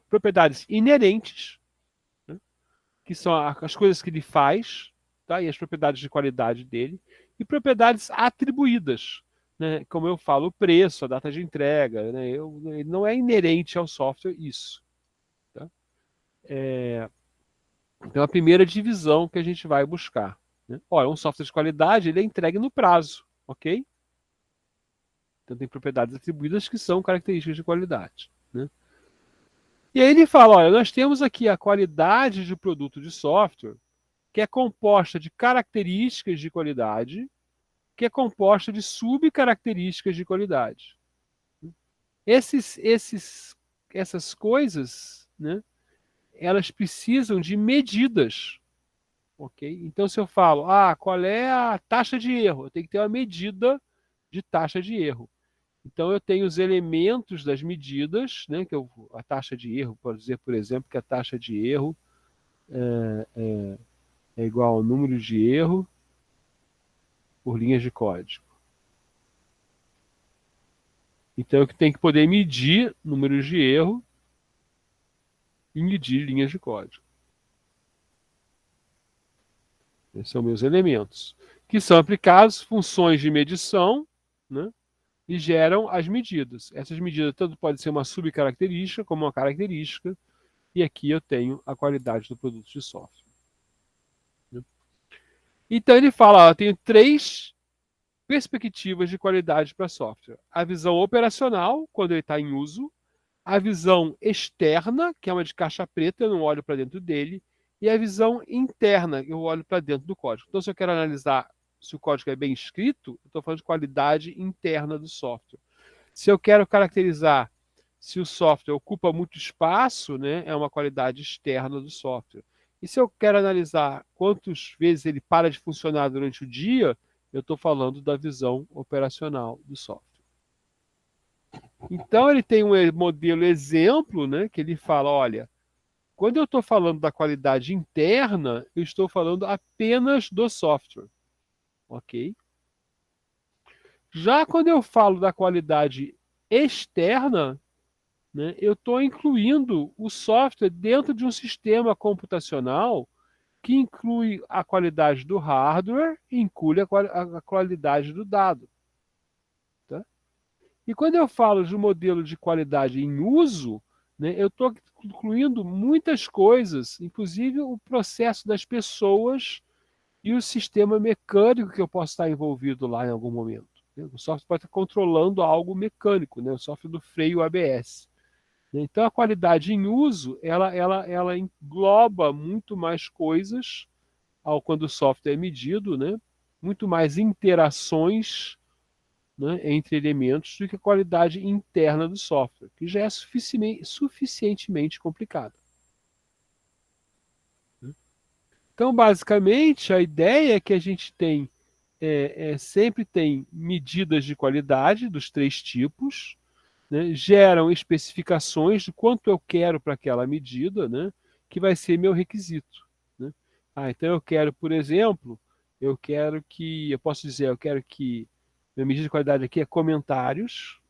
Propriedades inerentes, né, que são as coisas que ele faz, tá, e as propriedades de qualidade dele, e propriedades atribuídas, né, como eu falo, o preço, a data de entrega, né, não é inerente ao software isso. Tá? Então, a primeira divisão que a gente vai buscar. Né? Olha, um software de qualidade ele é entregue no prazo, ok? Então, tem propriedades atribuídas que são características de qualidade. Né? E aí ele fala, olha, nós temos aqui a qualidade de produto de software, que é composta de características de qualidade, que é composta de subcaracterísticas de qualidade. Essas coisas, né, elas precisam de medidas. Ok? Então, se eu falo, qual é a taxa de erro? Eu tenho que ter uma medida de taxa de erro. Então, eu tenho os elementos das medidas, né, a taxa de erro, pode dizer, por exemplo, que a taxa de erro é igual ao número de erro por linhas de código. Então, eu tenho que poder medir números de erro e medir linhas de código. Esses são meus elementos, que são aplicados funções de medição, né, e geram as medidas. Essas medidas tanto podem ser uma subcaracterística como uma característica, e aqui eu tenho a qualidade do produto de software. Né? Então ele fala, eu tenho 3 perspectivas de qualidade para software. A visão operacional, quando ele está em uso, a visão externa, que é uma de caixa preta, eu não olho para dentro dele, e a visão interna, eu olho para dentro do código. Então, se eu quero analisar se o código é bem escrito, eu estou falando de qualidade interna do software. Se eu quero caracterizar se o software ocupa muito espaço, né, é uma qualidade externa do software. E se eu quero analisar quantas vezes ele para de funcionar durante o dia, eu estou falando da visão operacional do software. Então ele tem um modelo exemplo, né, que ele fala, olha, quando eu estou falando da qualidade interna, eu estou falando apenas do software, ok? Já quando eu falo da qualidade externa, né, eu estou incluindo o software dentro de um sistema computacional que inclui a qualidade do hardware e inclui a qualidade do dado. Tá? E quando eu falo de um modelo de qualidade em uso, né, eu estou incluindo muitas coisas, inclusive o processo das pessoas e o sistema mecânico que eu posso estar envolvido lá em algum momento. Né? O software pode estar controlando algo mecânico, né? O software do freio ABS. Então, a qualidade em uso, ela engloba muito mais coisas quando o software é medido, né? Muito mais interações, né, entre elementos do que a qualidade interna do software, que já é suficientemente complicada. Então, basicamente, a ideia é que a gente sempre tem medidas de qualidade dos 3 tipos, né, geram especificações de quanto eu quero para aquela medida, né, que vai ser meu requisito. Né? Então eu quero, por exemplo, eu posso dizer, eu quero que minha medida de qualidade aqui é comentários,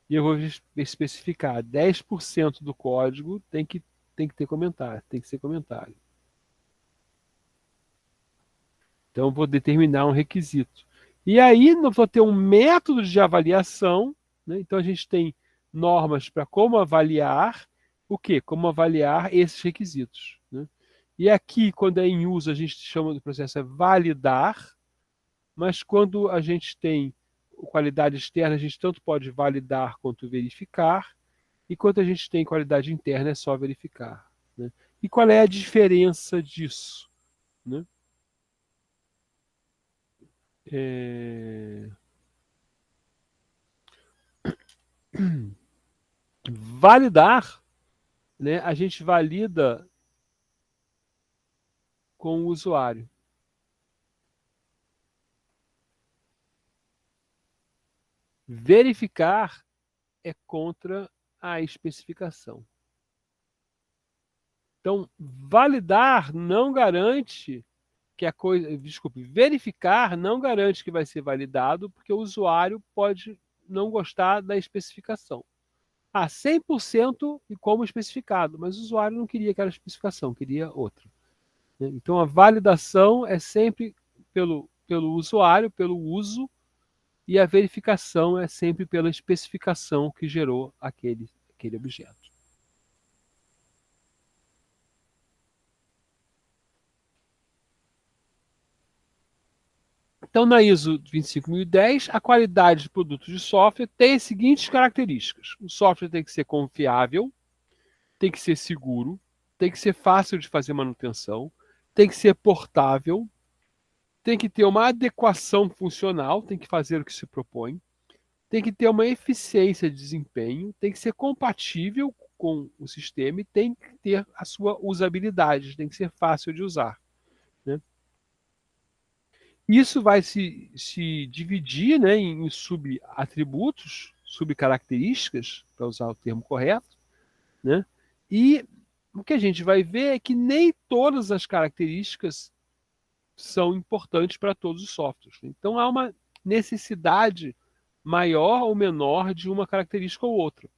e eu vou especificar 10% do código tem que ter comentário, tem que ser comentário. Então eu vou determinar um requisito. E aí eu vou ter um método de avaliação, né? Então a gente tem normas para como avaliar o quê? Como avaliar esses requisitos. Né? E aqui, quando é em uso, a gente chama do processo validar, mas quando a gente tem qualidade externa, a gente tanto pode validar quanto verificar, e quando a gente tem qualidade interna, é só verificar. Né? E qual é a diferença disso? Né? Validar, né, a gente valida com o usuário. Verificar é contra a especificação. Então, validar não garante que a coisa. Desculpe, verificar não garante que vai ser validado, porque o usuário pode não gostar da especificação. 100% e como especificado, mas o usuário não queria aquela especificação, queria outra. Então, a validação é sempre pelo pelo usuário, pelo uso, e a verificação é sempre pela especificação que gerou aquele objeto. Então, na ISO 25010, a qualidade de produtos de software tem as seguintes características. O software tem que ser confiável, tem que ser seguro, tem que ser fácil de fazer manutenção, tem que ser portável, tem que ter uma adequação funcional, tem que fazer o que se propõe, tem que ter uma eficiência de desempenho, tem que ser compatível com o sistema e tem que ter a sua usabilidade, tem que ser fácil de usar, né? Isso vai se dividir, né, em subatributos, subcaracterísticas, para usar o termo correto, né? E o que a gente vai ver é que nem todas as características são importantes para todos os softwares. Então há uma necessidade maior ou menor de uma característica ou outra,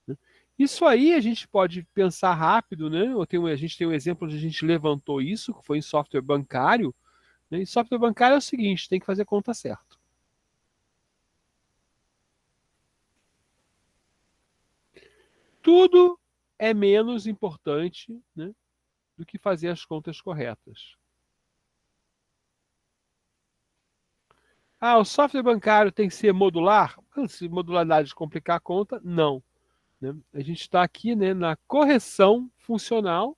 né? Isso aí a gente pode pensar rápido, né? A gente tem um exemplo onde a gente levantou isso, que foi em software bancário, né? Em software bancário é o seguinte, tem que fazer conta certa. Tudo é menos importante, né, do que fazer as contas corretas. Ah, o software bancário tem que ser modular? Se modularidade complicar a conta, não, né? A gente está aqui, né, na correção funcional,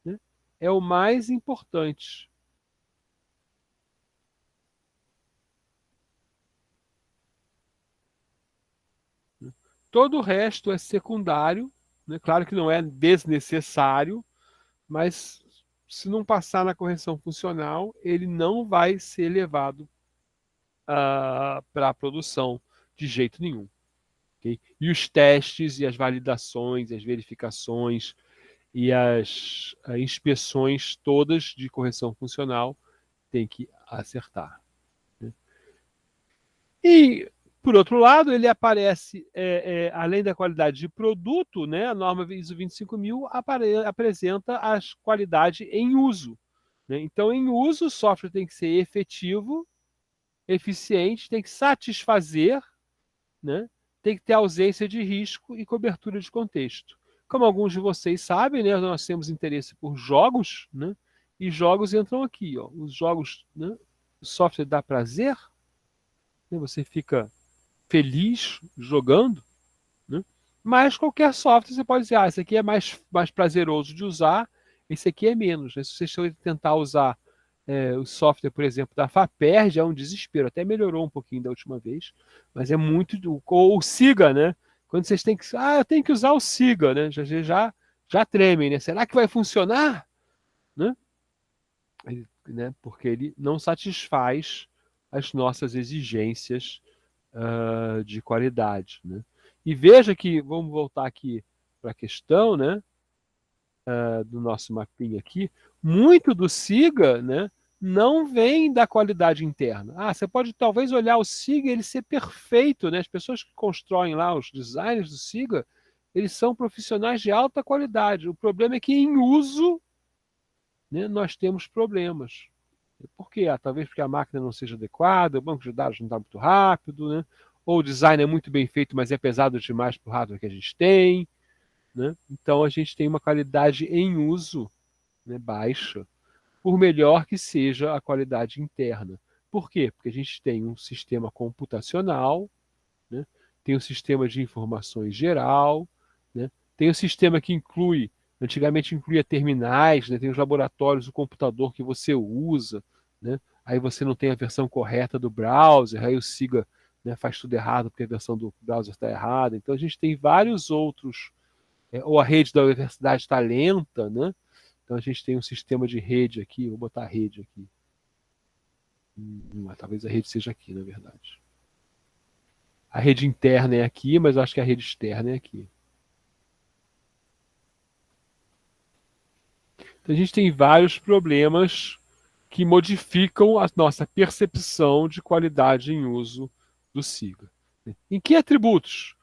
né, é o mais importante. Todo o resto é secundário, né? Claro que não é desnecessário, mas se não passar na correção funcional, ele não vai ser levado para a produção de jeito nenhum. Okay? E os testes e as validações, as verificações e as inspeções todas de correção funcional tem que acertar, né? E, por outro lado, ele aparece, além da qualidade de produto, né, a norma ISO 25000 apresenta as qualidades em uso, né? Então, em uso, o software tem que ser efetivo, eficiente, tem que satisfazer, né? Tem que ter ausência de risco e cobertura de contexto. Como alguns de vocês sabem, né, nós temos interesse por jogos, né? E jogos entram aqui, ó. Os jogos, né? O software dá prazer, né? Você fica feliz jogando, né? Mas qualquer software você pode dizer, esse aqui é mais prazeroso de usar, esse aqui é menos, né? Se você tentar usar o software, por exemplo, da FAPERJ, é um desespero. Até melhorou um pouquinho da última vez, mas é muito. Ou o SIGA, né? Quando vocês têm que. Eu tenho que usar o SIGA, né? Já tremem, né? Será que vai funcionar? Né? Né? Porque ele não satisfaz as nossas exigências de qualidade, né? E veja que, vamos voltar aqui para a questão, né, do nosso mapinha aqui, muito do SIGA, né, não vem da qualidade interna. Você pode talvez olhar o SIGA e ele ser perfeito, né? As pessoas que constroem lá, os designers do SIGA, eles são profissionais de alta qualidade. O problema é que em uso, né, nós temos problemas. Por quê? Talvez porque a máquina não seja adequada, o banco de dados não está muito rápido, né? Ou o design é muito bem feito, mas é pesado demais para o hardware que a gente tem, né? Então a gente tem uma qualidade em uso, né, baixa, por melhor que seja a qualidade interna. Por quê? Porque a gente tem um sistema computacional, né? Tem um sistema de informações geral, né? Tem um sistema que antigamente incluía terminais, né? Tem os laboratórios do computador que você usa, né? Aí você não tem a versão correta do browser, aí o SIGA, né, faz tudo errado porque a versão do browser está errada. Então a gente tem vários outros, ou a rede da universidade está lenta, né? Então a gente tem um sistema de rede aqui, vou botar a rede aqui. Talvez a rede seja aqui, na verdade. A rede interna é aqui, mas eu acho que a rede externa é aqui. Então a gente tem vários problemas que modificam a nossa percepção de qualidade em uso do SIGA. Em que atributos?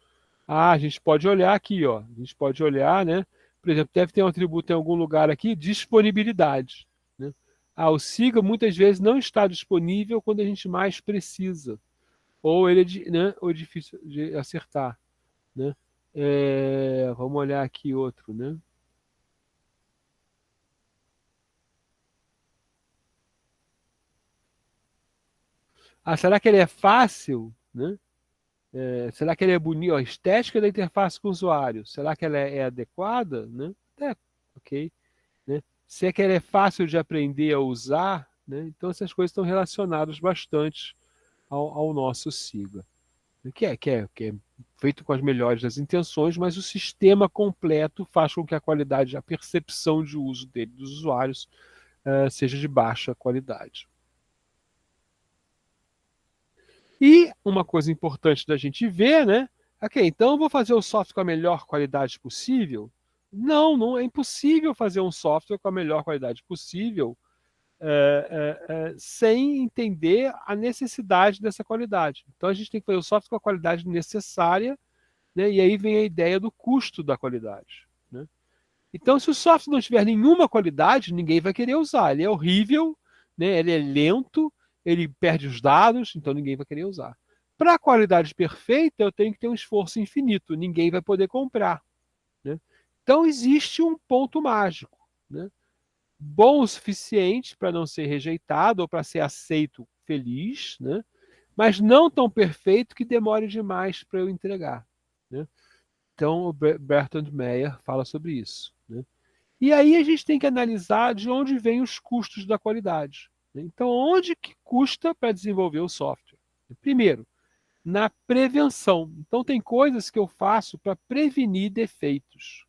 A gente pode olhar aqui, ó. A gente pode olhar, né? Por exemplo, deve ter um atributo em algum lugar aqui, disponibilidade, né? o SIGA muitas vezes não está disponível quando a gente mais precisa, ou ele é, né, ou é difícil de acertar, né? Vamos olhar aqui outro, né? Será que ele é fácil, né? Será que ele é bonito? A estética da interface com o usuário, será que ela é adequada, né? Ok, né? Se é que ela é fácil de aprender a usar, né? Então essas coisas estão relacionadas bastante ao nosso SIGA, que é feito com as melhores das intenções, mas o sistema completo faz com que a qualidade, a percepção de uso dele dos usuários seja de baixa qualidade. E uma coisa importante da gente ver, né? Ok, então eu vou fazer o software com a melhor qualidade possível? Não, não é impossível fazer um software com a melhor qualidade possível sem entender a necessidade dessa qualidade. Então a gente tem que fazer o software com a qualidade necessária, né? E aí vem a ideia do custo da qualidade, né? Então, se o software não tiver nenhuma qualidade, ninguém vai querer usar. Ele é horrível, né? Ele é lento, ele perde os dados, então ninguém vai querer usar. Para a qualidade perfeita, eu tenho que ter um esforço infinito, ninguém vai poder comprar, né? Então, existe um ponto mágico, né? Bom o suficiente para não ser rejeitado ou para ser aceito feliz, né? Mas não tão perfeito que demore demais para eu entregar, né? Então, o Bertrand Meyer fala sobre isso, né? E aí a gente tem que analisar de onde vêm os custos da qualidade, né? Então, onde que custa para desenvolver o software? Primeiro, na prevenção. Então, tem coisas que eu faço para prevenir defeitos,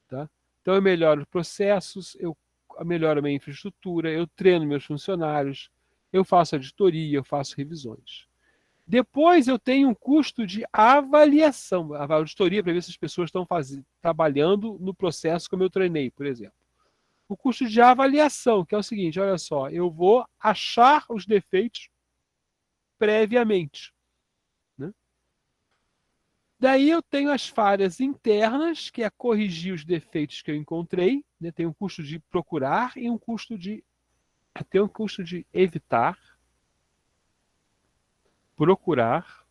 tá? Então, eu melhoro os processos, eu melhoro a minha infraestrutura, eu treino meus funcionários, eu faço auditoria, eu faço revisões. Depois eu tenho um custo de avaliação, a auditoria para ver se as pessoas estão trabalhando no processo como eu treinei, por exemplo. O custo de avaliação, que é o seguinte, olha só, eu vou achar os defeitos previamente, né? Daí eu tenho as falhas internas, que é corrigir os defeitos que eu encontrei, né? Tem um custo de procurar e tem um custo de evitar, procurar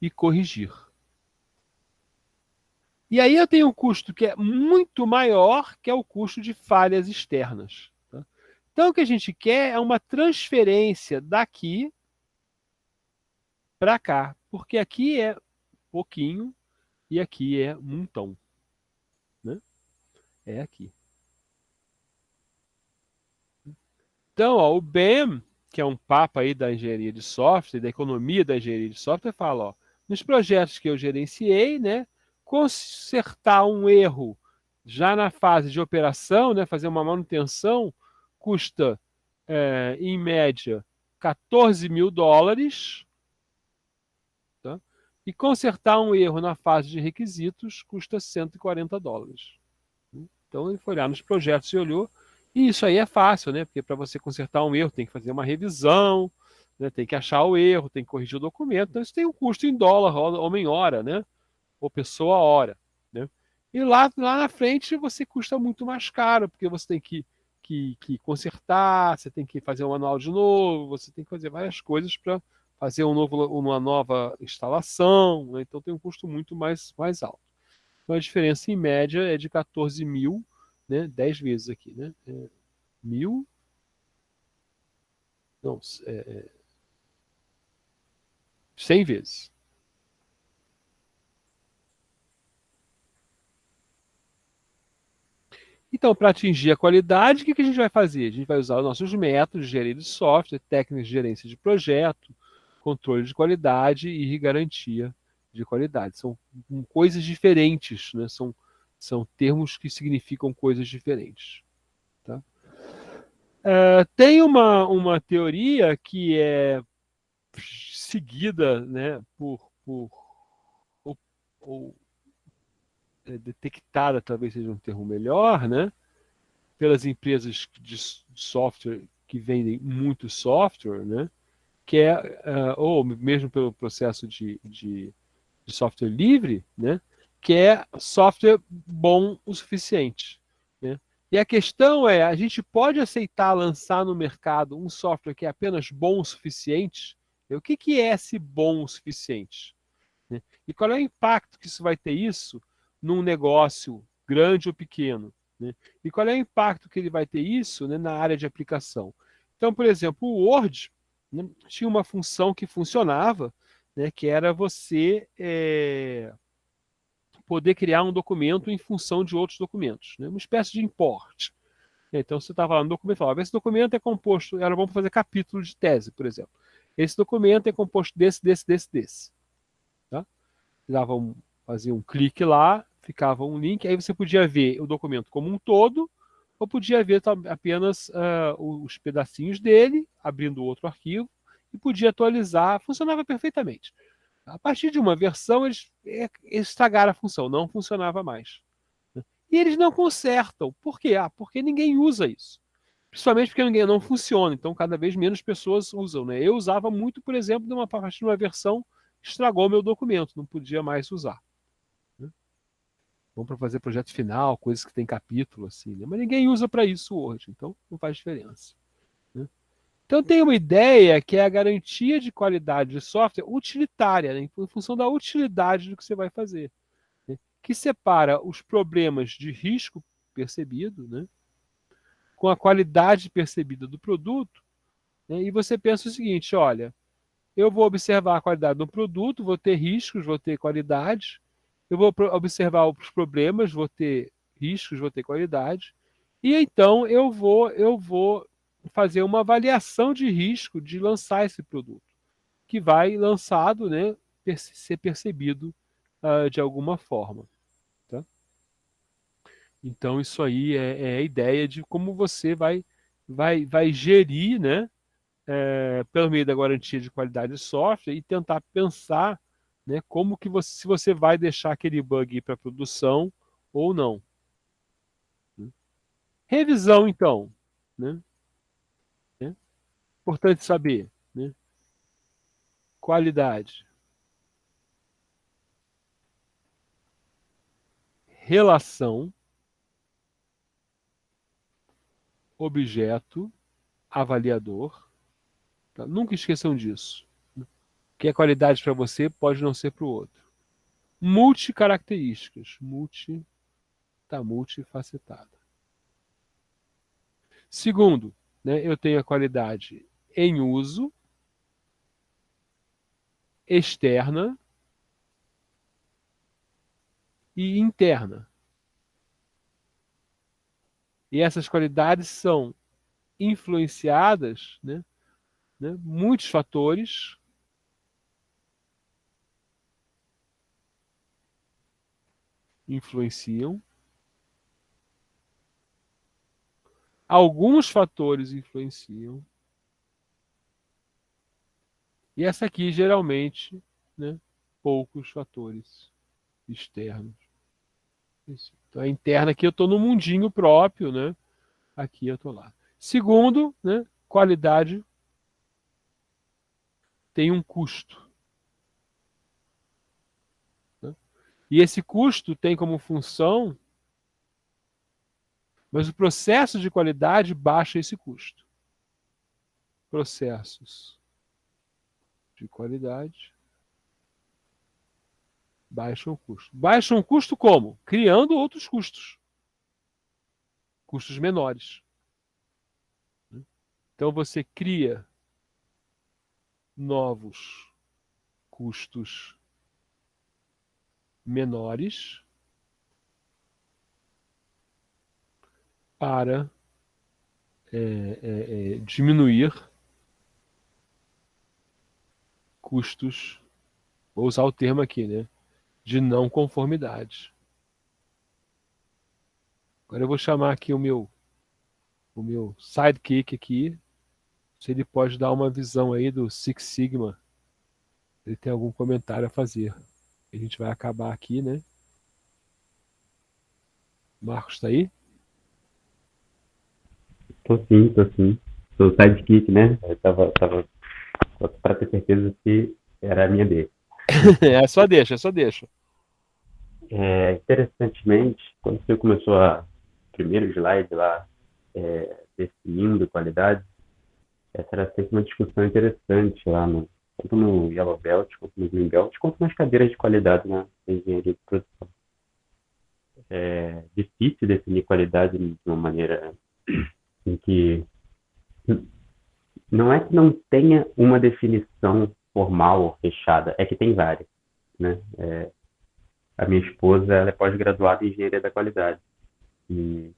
e corrigir. E aí eu tenho um custo que é muito maior, que é o custo de falhas externas, tá? Então o que a gente quer é uma transferência daqui para cá, porque aqui é pouquinho e aqui é um montão, né? É aqui. Então, ó, o BEM, que é um papo aí da engenharia de software, da economia da engenharia de software, fala, ó, nos projetos que eu gerenciei, né, consertar um erro já na fase de operação, né, fazer uma manutenção, custa, em média, $14.000, tá? E consertar um erro na fase de requisitos custa $140. Então ele foi olhar nos projetos e olhou, e isso aí é fácil, né? Porque para você consertar um erro tem que fazer uma revisão, né? Tem que achar o erro, tem que corrigir o documento, então isso tem um custo em dólar, homem-hora, né? Ou pessoa-hora, né? E lá na frente você custa muito mais caro, porque você tem que consertar, você tem que fazer um manual de novo, você tem que fazer várias coisas para fazer uma nova instalação, né? Então tem um custo muito mais alto. Então a diferença em média é de 14.000, né? 10 vezes aqui, né? 1.000, não, 100 vezes. Então, para atingir a qualidade, o que a gente vai fazer? A gente vai usar os nossos métodos de gerência de software, técnicas de gerência de projeto, controle de qualidade e garantia de qualidade. São coisas diferentes, né? São termos que significam coisas diferentes, tá? Tem uma teoria que é seguida, né, ou detectada, talvez seja um termo melhor, né, pelas empresas de software que vendem muito software, né, que é, ou mesmo pelo processo de software livre, né, que é software bom o suficiente, né? E a questão é, a gente pode aceitar lançar no mercado um software que é apenas bom o suficiente? O que é esse bom o suficiente? Né? E qual é o impacto que isso vai ter isso num negócio grande ou pequeno? Né? E qual é o impacto que ele vai ter isso, né, na área de aplicação? Então, por exemplo, o Word, né, tinha uma função que funcionava, né, que era você poder criar um documento em função de outros documentos, né? Uma espécie de import. Então você estava lá no documento e falava, esse documento é composto, era bom para fazer capítulo de tese, por exemplo. Esse documento é composto desse. Tá? Fazia um clique lá, ficava um link, aí você podia ver o documento como um todo, ou podia ver apenas os pedacinhos dele, abrindo outro arquivo, e podia atualizar, funcionava perfeitamente. A partir de uma versão, eles estragaram a função, não funcionava mais. E eles não consertam. Por quê? Porque ninguém usa isso. Principalmente porque ninguém não funciona, então cada vez menos pessoas usam. Né? Eu usava muito, por exemplo, a partir de uma versão, estragou meu documento, não podia mais usar. Né? Bom para fazer projeto final, coisas que tem capítulo, assim, né? Mas ninguém usa para isso hoje, então não faz diferença. Né? Então tem uma ideia que é a garantia de qualidade de software utilitária, né? Em função da utilidade do que você vai fazer, né? Que separa os problemas de risco percebido, né, com a qualidade percebida do produto, né, e você pensa o seguinte, olha, eu vou observar a qualidade do produto, vou ter riscos, vou ter qualidade, eu vou observar os problemas, vou ter riscos, vou ter qualidade, e então eu vou fazer uma avaliação de risco de lançar esse produto, que vai lançado, né, ser percebido de alguma forma. Tá? Então isso aí é a ideia de como você vai gerir, né, pelo meio da garantia de qualidade de software e tentar pensar, né, como que você, se você vai deixar aquele bug ir para produção ou não. Né? Revisão, então. Né? Importante saber. Né? Qualidade. Relação. Objeto. Avaliador. Tá? Nunca esqueçam disso. O que é qualidade para você pode não ser para o outro. Multicaracterísticas. Está multifacetada. Segundo, né, eu tenho a qualidade em uso, externa e interna. E essas qualidades são influenciadas, né, muitos fatores influenciam, alguns fatores influenciam, e essa aqui geralmente, né, poucos fatores externos. Então a interna aqui eu estou no mundinho próprio, né? Aqui eu estou lá. Segundo, né, qualidade tem um custo. Né? E esse custo tem como função, mas o processo de qualidade baixa esse custo. Processos de qualidade baixam o custo. Baixam o custo como? Criando outros custos. Custos menores. Então você cria novos custos menores para diminuir custos, vou usar o termo aqui, né, de não conformidade. Agora eu vou chamar aqui o meu sidekick aqui, se ele pode dar uma visão aí do Six Sigma. Ele tem algum comentário a fazer. A gente vai acabar aqui, né? Marcos está aí? Tô sim, tô sim. Sou sidekick, né? Eu tava pra ter certeza que era a minha dele. Só deixa. Interessantemente, quando você começou a primeiro slide lá, definindo qualidade, essa era sempre uma discussão interessante lá tanto no Yellow Belt, quanto no Green Belt, quanto nas cadeiras de qualidade na engenharia de produção. É difícil definir qualidade de uma maneira em que não é que não tenha uma definição formal ou fechada, é que tem várias, né? A minha esposa, ela é pós-graduada em engenharia da qualidade e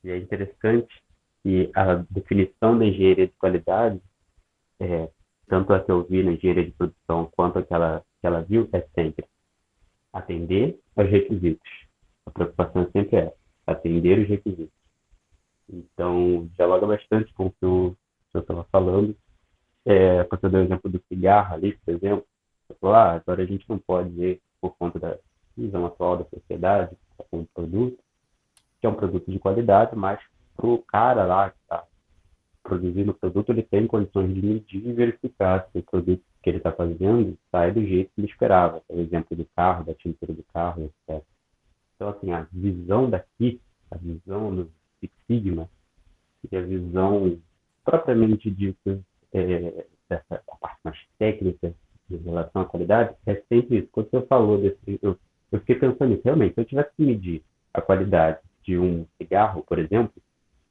é interessante que a definição da engenharia de qualidade, tanto a que eu vi na engenharia de produção quanto a que ela viu, é sempre atender aos requisitos. A preocupação é sempre atender os requisitos. Então, dialoga bastante com o que o senhor estava falando. Quando eu dei o exemplo do cigarro ali, por exemplo, eu falou, agora a gente não pode ver, por conta da visão atual da sociedade, com um produto, que é um produto de qualidade, mas para o cara lá que está produzindo o produto, ele tem condições de medir e verificar se o produto que ele está fazendo sai do jeito que ele esperava. Por exemplo, do carro, da tintura do carro, etc. Então, assim, a visão daqui, a visão do Six Sigma, e a visão propriamente dita dessa parte mais técnica em relação à qualidade, é sempre isso. Quando você falou eu fiquei pensando nisso. Realmente, se eu tivesse que medir a qualidade de um cigarro, por exemplo,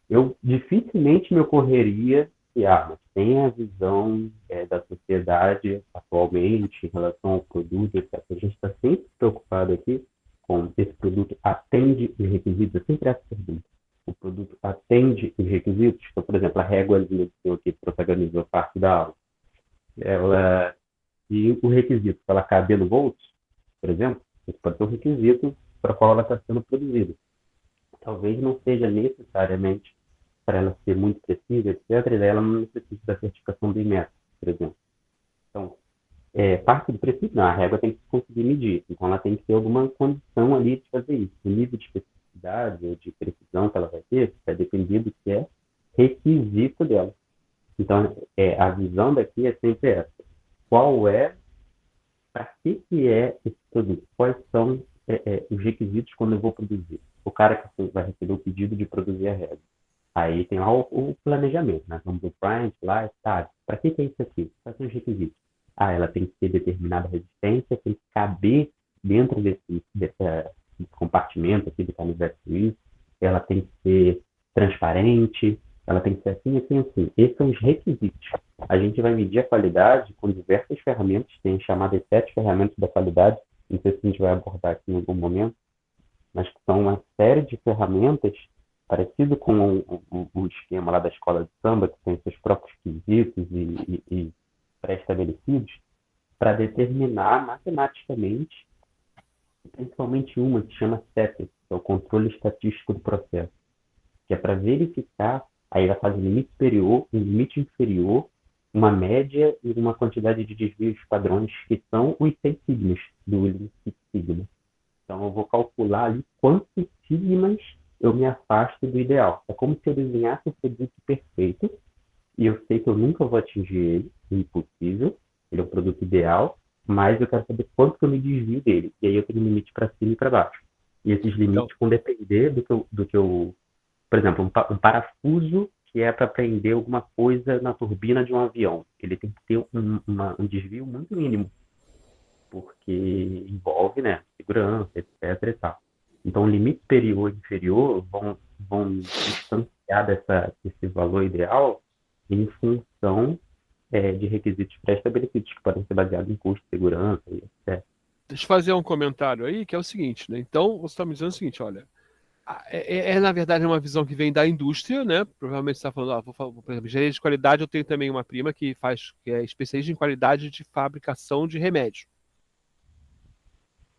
eu dificilmente me ocorreria que, mas tem a visão da sociedade atualmente em relação ao produto, etc. A gente está sempre preocupado aqui com esse produto atende os requisitos. Eu sempre essa pergunta. O produto atende os requisitos? Então, por exemplo, a régua que protagonizou parte da aula, e o requisito para ela caber no Volt, por exemplo, esse pode ser um requisito para o qual ela está sendo produzida. Talvez não seja necessariamente para ela ser muito precisa, etc., e daí ela não necessita da certificação do IMET, por exemplo. Então, parte do princípio, não, a régua tem que conseguir medir, então ela tem que ter alguma condição ali de fazer isso. O nível de especificidade ou de precisão que ela vai ter vai depender do que é requisito dela. Então, a visão daqui é sempre essa. Para que é esse produto? Quais são os requisitos quando eu vou produzir? O cara que vai receber o pedido de produzir a régua. Aí tem lá o planejamento, né? Então, blueprint, lá, tá. Para que é isso aqui? Quais são os requisitos? Ela tem que ter determinada resistência, tem que caber dentro desse compartimento aqui do canivete suíço, ela tem que ser transparente, ela tem que ser assim, assim, assim. Esses são os requisitos. A gente vai medir a qualidade com diversas ferramentas, tem chamadas 7 ferramentas da qualidade, não sei se a gente vai abordar aqui em algum momento, mas que são uma série de ferramentas parecido com o esquema lá da escola de samba, que tem seus próprios quesitos e pré-estabelecidos, para determinar matematicamente, principalmente uma que chama CETES, que é o controle estatístico do processo, que é para verificar, aí ela faz um limite superior, um limite inferior, uma média e uma quantidade de desvios padrões, que são os 6 sigmas do Williams Six Sigma. Então, eu vou calcular ali quantos sigmas eu me afasto do ideal. É como se eu desenhasse um produto perfeito e eu sei que eu nunca vou atingir ele, é impossível, ele é um produto ideal, mas eu quero saber quanto que eu me desvio dele. E aí eu tenho um limite para cima e para baixo. E esses limites vão depender do que eu... Por exemplo, um parafuso que é para prender alguma coisa na turbina de um avião. Ele tem que ter um desvio muito mínimo, porque envolve, né, segurança, etc. e tal. Então, o limite superior e inferior vão distanciar desse valor ideal em função de requisitos pré-estabelecidos, que podem ser baseados em custo, segurança e etc. Deixa eu fazer um comentário aí, que é o seguinte, né? Então, você está me dizendo o seguinte, olha, na verdade, uma visão que vem da indústria, né? Provavelmente você está falando, por exemplo, engenharia de qualidade, eu tenho também uma prima que é especialista em qualidade de fabricação de remédio.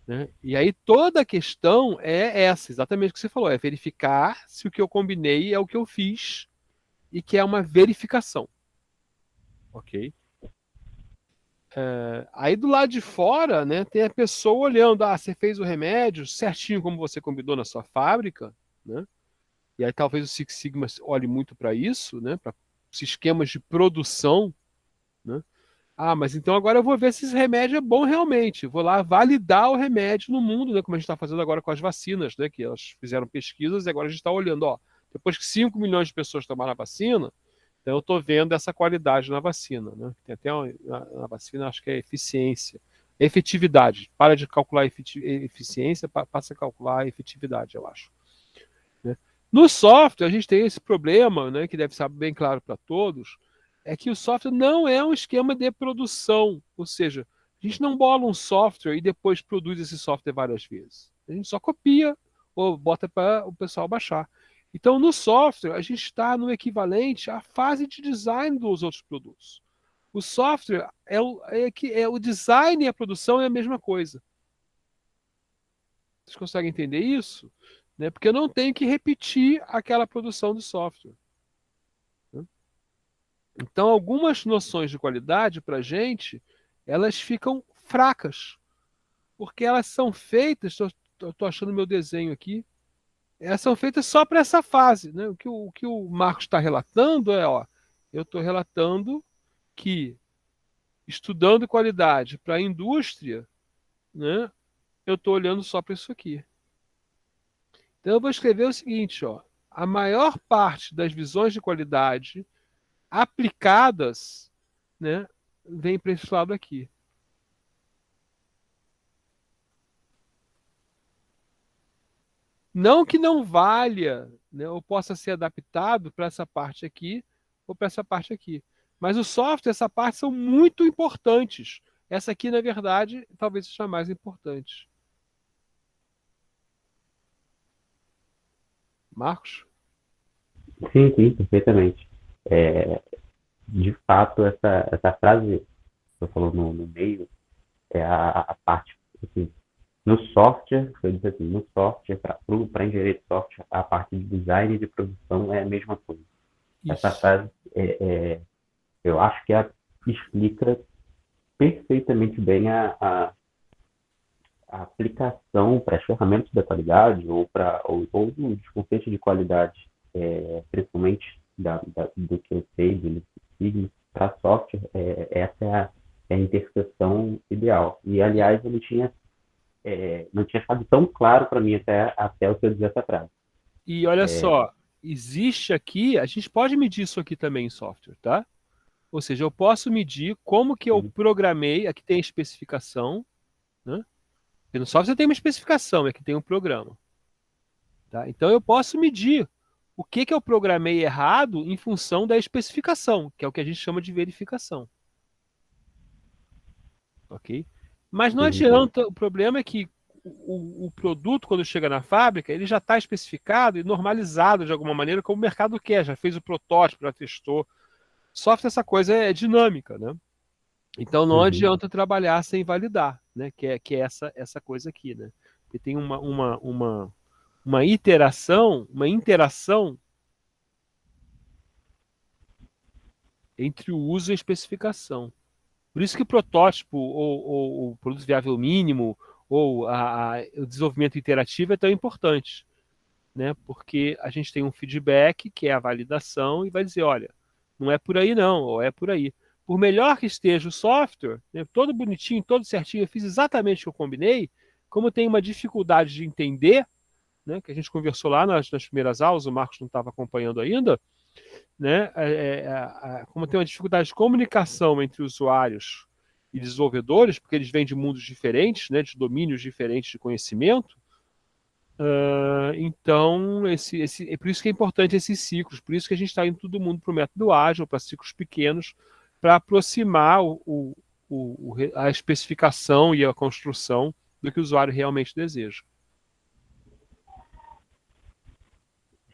Né? E aí toda a questão é essa, exatamente o que você falou, é verificar se o que eu combinei é o que eu fiz e que é uma verificação. Ok? Aí do lado de fora, né, tem a pessoa olhando, você fez o remédio certinho como você combinou na sua fábrica, né? E aí talvez o Six Sigma olhe muito para isso, né, para esses esquemas de produção, né? Ah, mas então agora eu vou ver se esse remédio é bom realmente. Vou lá validar o remédio no mundo, né? Como a gente está fazendo agora com as vacinas, né? Que elas fizeram pesquisas e agora a gente está olhando, ó. Depois que 5 milhões de pessoas tomaram a vacina, então eu estou vendo essa qualidade na vacina, né? Tem até na vacina, acho que é eficiência. Efetividade. Para de calcular eficiência, passa a calcular a efetividade, eu acho. Né? No software, a gente tem esse problema, né, que deve ser bem claro para todos, é que o software não é um esquema de produção, ou seja, a gente não bola um software e depois produz esse software várias vezes. A gente só copia ou bota para o pessoal baixar. Então, no software, a gente está no equivalente à fase de design dos outros produtos. O software o design e a produção é a mesma coisa. Vocês conseguem entender isso? Né? Porque eu não tenho que repetir aquela produção de software. Né? Então, algumas noções de qualidade para a gente, elas ficam fracas, porque elas são feitas, estou achando meu desenho aqui, elas são feitas só para essa fase. Né? O que o Marcos está relatando é, ó, eu estou relatando que, estudando qualidade para a indústria, né, eu estou olhando só para isso aqui. Então eu vou escrever o seguinte, ó, a maior parte das visões de qualidade aplicadas, né, vem para esse lado aqui. Não que não valha, né, ou possa ser adaptado para essa parte aqui ou para essa parte aqui. Mas o software, essa parte são muito importantes. Essa aqui, na verdade, talvez seja a mais importante. Marcos? Sim, sim, perfeitamente. É, de fato, essa frase que você falou no meio é a parte, assim, no software, eu disse assim, no software, para engenharia de software, a parte de design e de produção é a mesma coisa. Essa Isso. frase, eu acho que explica perfeitamente bem a aplicação para as ferramentas da qualidade ou dos conceitos de qualidade, principalmente do que eu sei, do Sigma, para software, essa é a interseção ideal. E, aliás, eu não tinha ficado tão claro para mim até o que eu dizia essa frase. E olha só, existe aqui, a gente pode medir isso aqui também em software, tá? Ou seja, eu posso medir como que eu programei, aqui tem a especificação, né? Porque no software tem uma especificação, aqui tem um programa. Tá? Então eu posso medir o que eu programei errado em função da especificação, que é o que a gente chama de verificação. Ok? Mas não adianta, o problema é que o produto, quando chega na fábrica, ele já está especificado e normalizado de alguma maneira, como o mercado quer, já fez o protótipo, já testou. Software, essa coisa é dinâmica, né? Então não adianta trabalhar sem validar, né? Que é essa coisa aqui, né? Porque tem uma iteração, uma interação entre o uso e a especificação. Por isso que o protótipo ou o produto viável mínimo ou o desenvolvimento interativo é tão importante, né? Porque a gente tem um feedback, que é a validação, e vai dizer, olha, não é por aí não, ou é por aí. Por melhor que esteja o software, né, todo bonitinho, todo certinho, eu fiz exatamente o que eu combinei, como tem uma dificuldade de entender, né, que a gente conversou lá nas primeiras aulas, o Marcos não estava acompanhando ainda, né, como tem uma dificuldade de comunicação entre usuários e desenvolvedores, porque eles vêm de mundos diferentes, né, de domínios diferentes de conhecimento. Então, é por isso que é importante esses ciclos, por isso que a gente está indo todo mundo para o método ágil, para ciclos pequenos, para aproximar a especificação e a construção do que o usuário realmente deseja.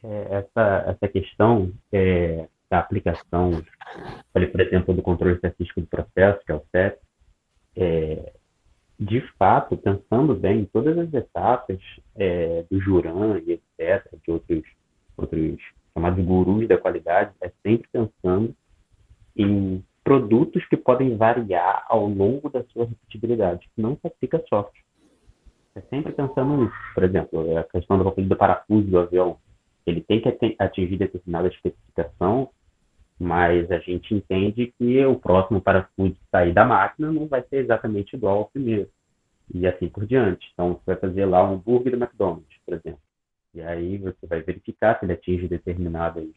Essa questão da aplicação, por exemplo, do controle estatístico do processo, que é o CEP, de fato, pensando bem em todas as etapas do Juran e etc., de outros chamados gurus da qualidade, é sempre pensando em produtos que podem variar ao longo da sua repetibilidade, que não se aplica a software. É sempre pensando nisso. Por exemplo, a questão do parafuso do avião, ele tem que atingir determinada especificação mas a gente entende que o próximo parafuso que sair da máquina não vai ser exatamente igual ao primeiro, e assim por diante. Então, você vai fazer lá um hambúrguer do McDonald's, por exemplo. E aí você vai verificar se ele atinge determinados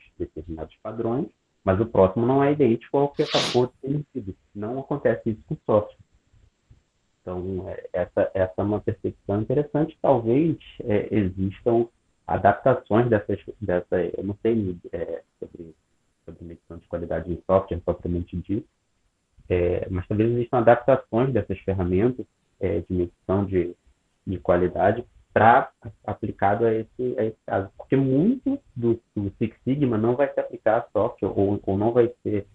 padrões, mas o próximo não é idêntico ao que acabou de ser emitido. Não acontece isso com software. Então, essa é uma percepção interessante. Talvez existam adaptações eu não sei sobre medição de qualidade em software propriamente dito, mas talvez existam adaptações dessas ferramentas de medição de qualidade para aplicado a esse caso. Porque muito do Six Sigma não vai se aplicar a software, ou não vai se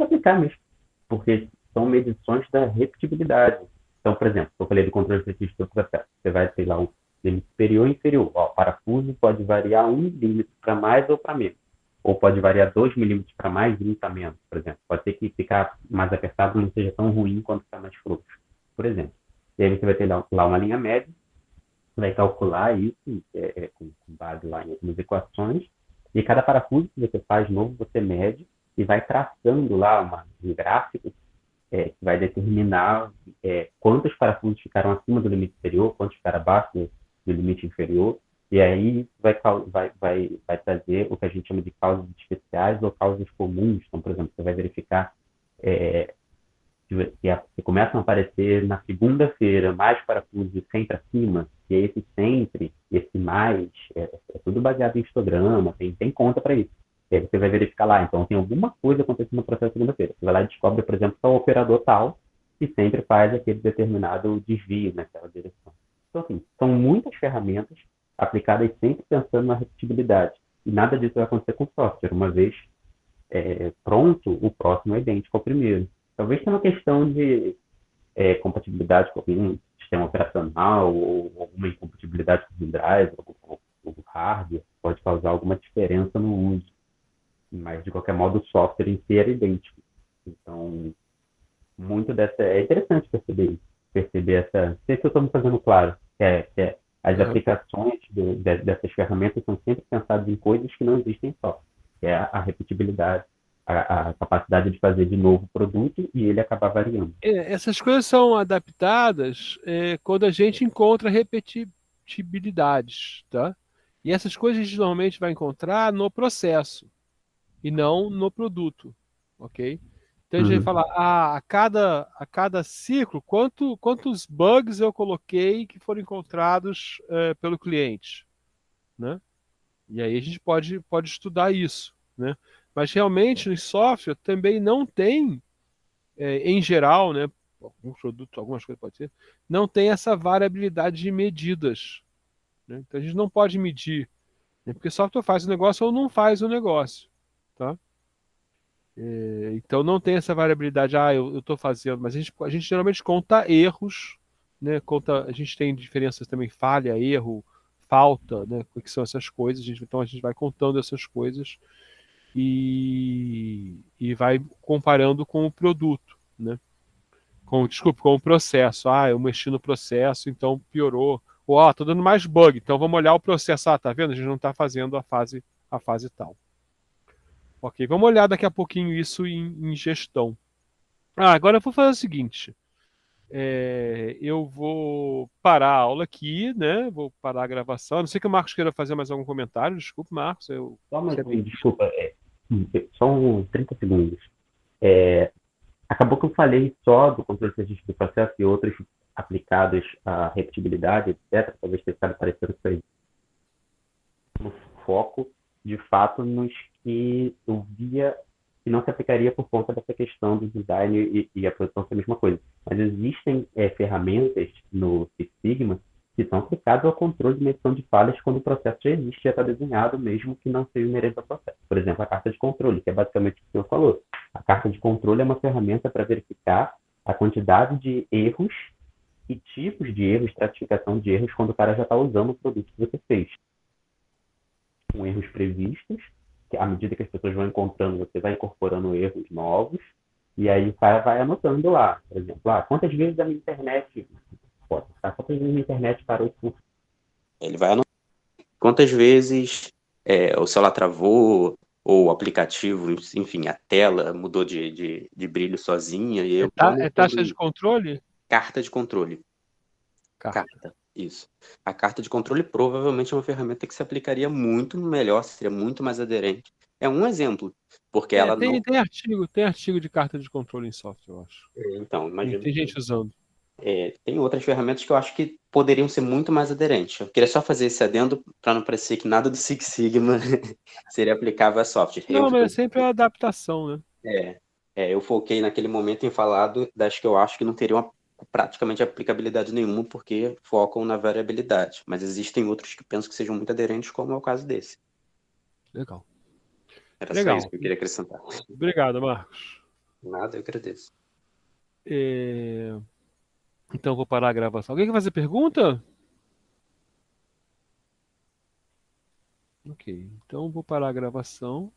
aplicar mesmo, porque são medições da repetibilidade. Então, por exemplo, eu falei do controle preciso do processo. Você vai ter lá o limite superior e inferior. Ó, o parafuso pode variar 1 milímetro para mais ou para menos. Ou pode variar 2 milímetros para mais e 1 para menos, por exemplo. Pode ser que ficar mais apertado não seja tão ruim quanto ficar mais frouxo, por exemplo. E aí você vai ter lá uma linha média, vai calcular isso com base lá em algumas equações, e cada parafuso que você faz novo, você mede e vai traçando lá um gráfico que vai determinar quantos parafusos ficaram acima do limite superior, quantos ficaram abaixo do limite inferior, e aí vai trazer o que a gente chama de causas especiais ou causas comuns. Então, por exemplo, você vai verificar que começam a aparecer na segunda-feira mais parafusos sempre acima, e esse sempre, esse mais, é tudo baseado em histograma, tem conta para isso. E aí você vai verificar lá, então tem alguma coisa acontecendo no processo segunda-feira. Você vai lá e descobre, por exemplo, que é o operador tal, que sempre faz aquele determinado desvio naquela direção. Então, assim, são muitas ferramentas aplicadas sempre pensando na repetibilidade. E nada disso vai acontecer com software. Uma vez pronto, o próximo é idêntico ao primeiro. Talvez tenha uma questão de compatibilidade com algum sistema operacional ou alguma incompatibilidade com o drive ou o hardware, pode causar alguma diferença no uso. Mas, de qualquer modo, o software em si era idêntico. Então, muito dessa... É interessante perceber essa... Não sei se eu estou me fazendo claro. As aplicações dessas ferramentas são sempre pensadas em coisas que não existem em software. Que é a repetibilidade, a capacidade de fazer de novo o produto e ele acabar variando. Essas coisas são adaptadas quando a gente encontra repetibilidades, tá? E essas coisas a gente normalmente vai encontrar no processo e não no produto, ok? Então a gente vai falar, a cada ciclo, quantos bugs eu coloquei que foram encontrados pelo cliente, né? E aí a gente pode estudar isso, né? Mas realmente no software também não tem, em geral, né? Alguns produtos, algumas coisas pode ser, não tem essa variabilidade de medidas, né? Então a gente não pode medir, né? Porque software faz o negócio ou não faz o negócio, tá? Então não tem essa variabilidade, eu estou fazendo, mas a gente geralmente conta erros, né? A gente tem diferenças também, falha, erro, falta, né? O que são essas coisas, então a gente vai contando essas coisas e vai comparando com o produto, né? Desculpe, com o processo. Eu mexi no processo, então piorou. Ou, tô dando mais bug, então vamos olhar o processo. Tá vendo? A gente não está fazendo a fase tal. Ok, vamos olhar daqui a pouquinho isso em gestão. Agora eu vou fazer o seguinte. Eu vou parar a aula aqui, né? Vou parar a gravação. A não sei que o Marcos queira fazer mais algum comentário. Desculpe, Marcos. Desculpa, só uns 30 segundos. Acabou que eu falei só do controle registro do processo e outros aplicados à repetibilidade, etc. Talvez tenha ficado parecendo que foi no foco, de fato, nos que eu via que não se aplicaria por conta dessa questão do design e a produção ser a mesma coisa. Mas existem ferramentas no Six Sigma que são aplicadas ao controle de medição de falhas quando o processo já existe, já está desenhado, mesmo que não seja inerente ao processo. Por exemplo, a carta de controle, que é basicamente o que o senhor falou. A carta de controle é uma ferramenta para verificar a quantidade de erros e tipos de erros, estratificação de erros, quando o cara já está usando o produto que você fez. Com erros previstos, que à medida que as pessoas vão encontrando, você vai incorporando erros novos, e aí o cara vai anotando lá, por exemplo, quantas vezes a minha internet... quantas vezes a minha internet parou de funcionar? Ele vai anotar quantas vezes o celular travou, ou o aplicativo, enfim, a tela mudou de brilho sozinha e eu É taxa de controle? Carta de controle. Carta, isso. A carta de controle provavelmente é uma ferramenta que se aplicaria muito melhor, seria muito mais aderente. É um exemplo, porque ela não... Tem artigo de carta de controle em software, eu acho. Então, imagino. Tem gente usando. Tem outras ferramentas que eu acho que poderiam ser muito mais aderentes. Eu queria só fazer esse adendo para não parecer que nada do Six Sigma seria aplicável a software. Não, mas é sempre a adaptação, né? Eu foquei naquele momento em falar das que eu acho que não teriam praticamente aplicabilidade nenhuma, porque focam na variabilidade. Mas existem outros que penso que sejam muito aderentes, como é o caso desse. Legal. Era só isso que eu queria acrescentar. Obrigado, Marcos. Nada, eu agradeço. Então, vou parar a gravação. Alguém quer fazer pergunta? Ok, então vou parar a gravação.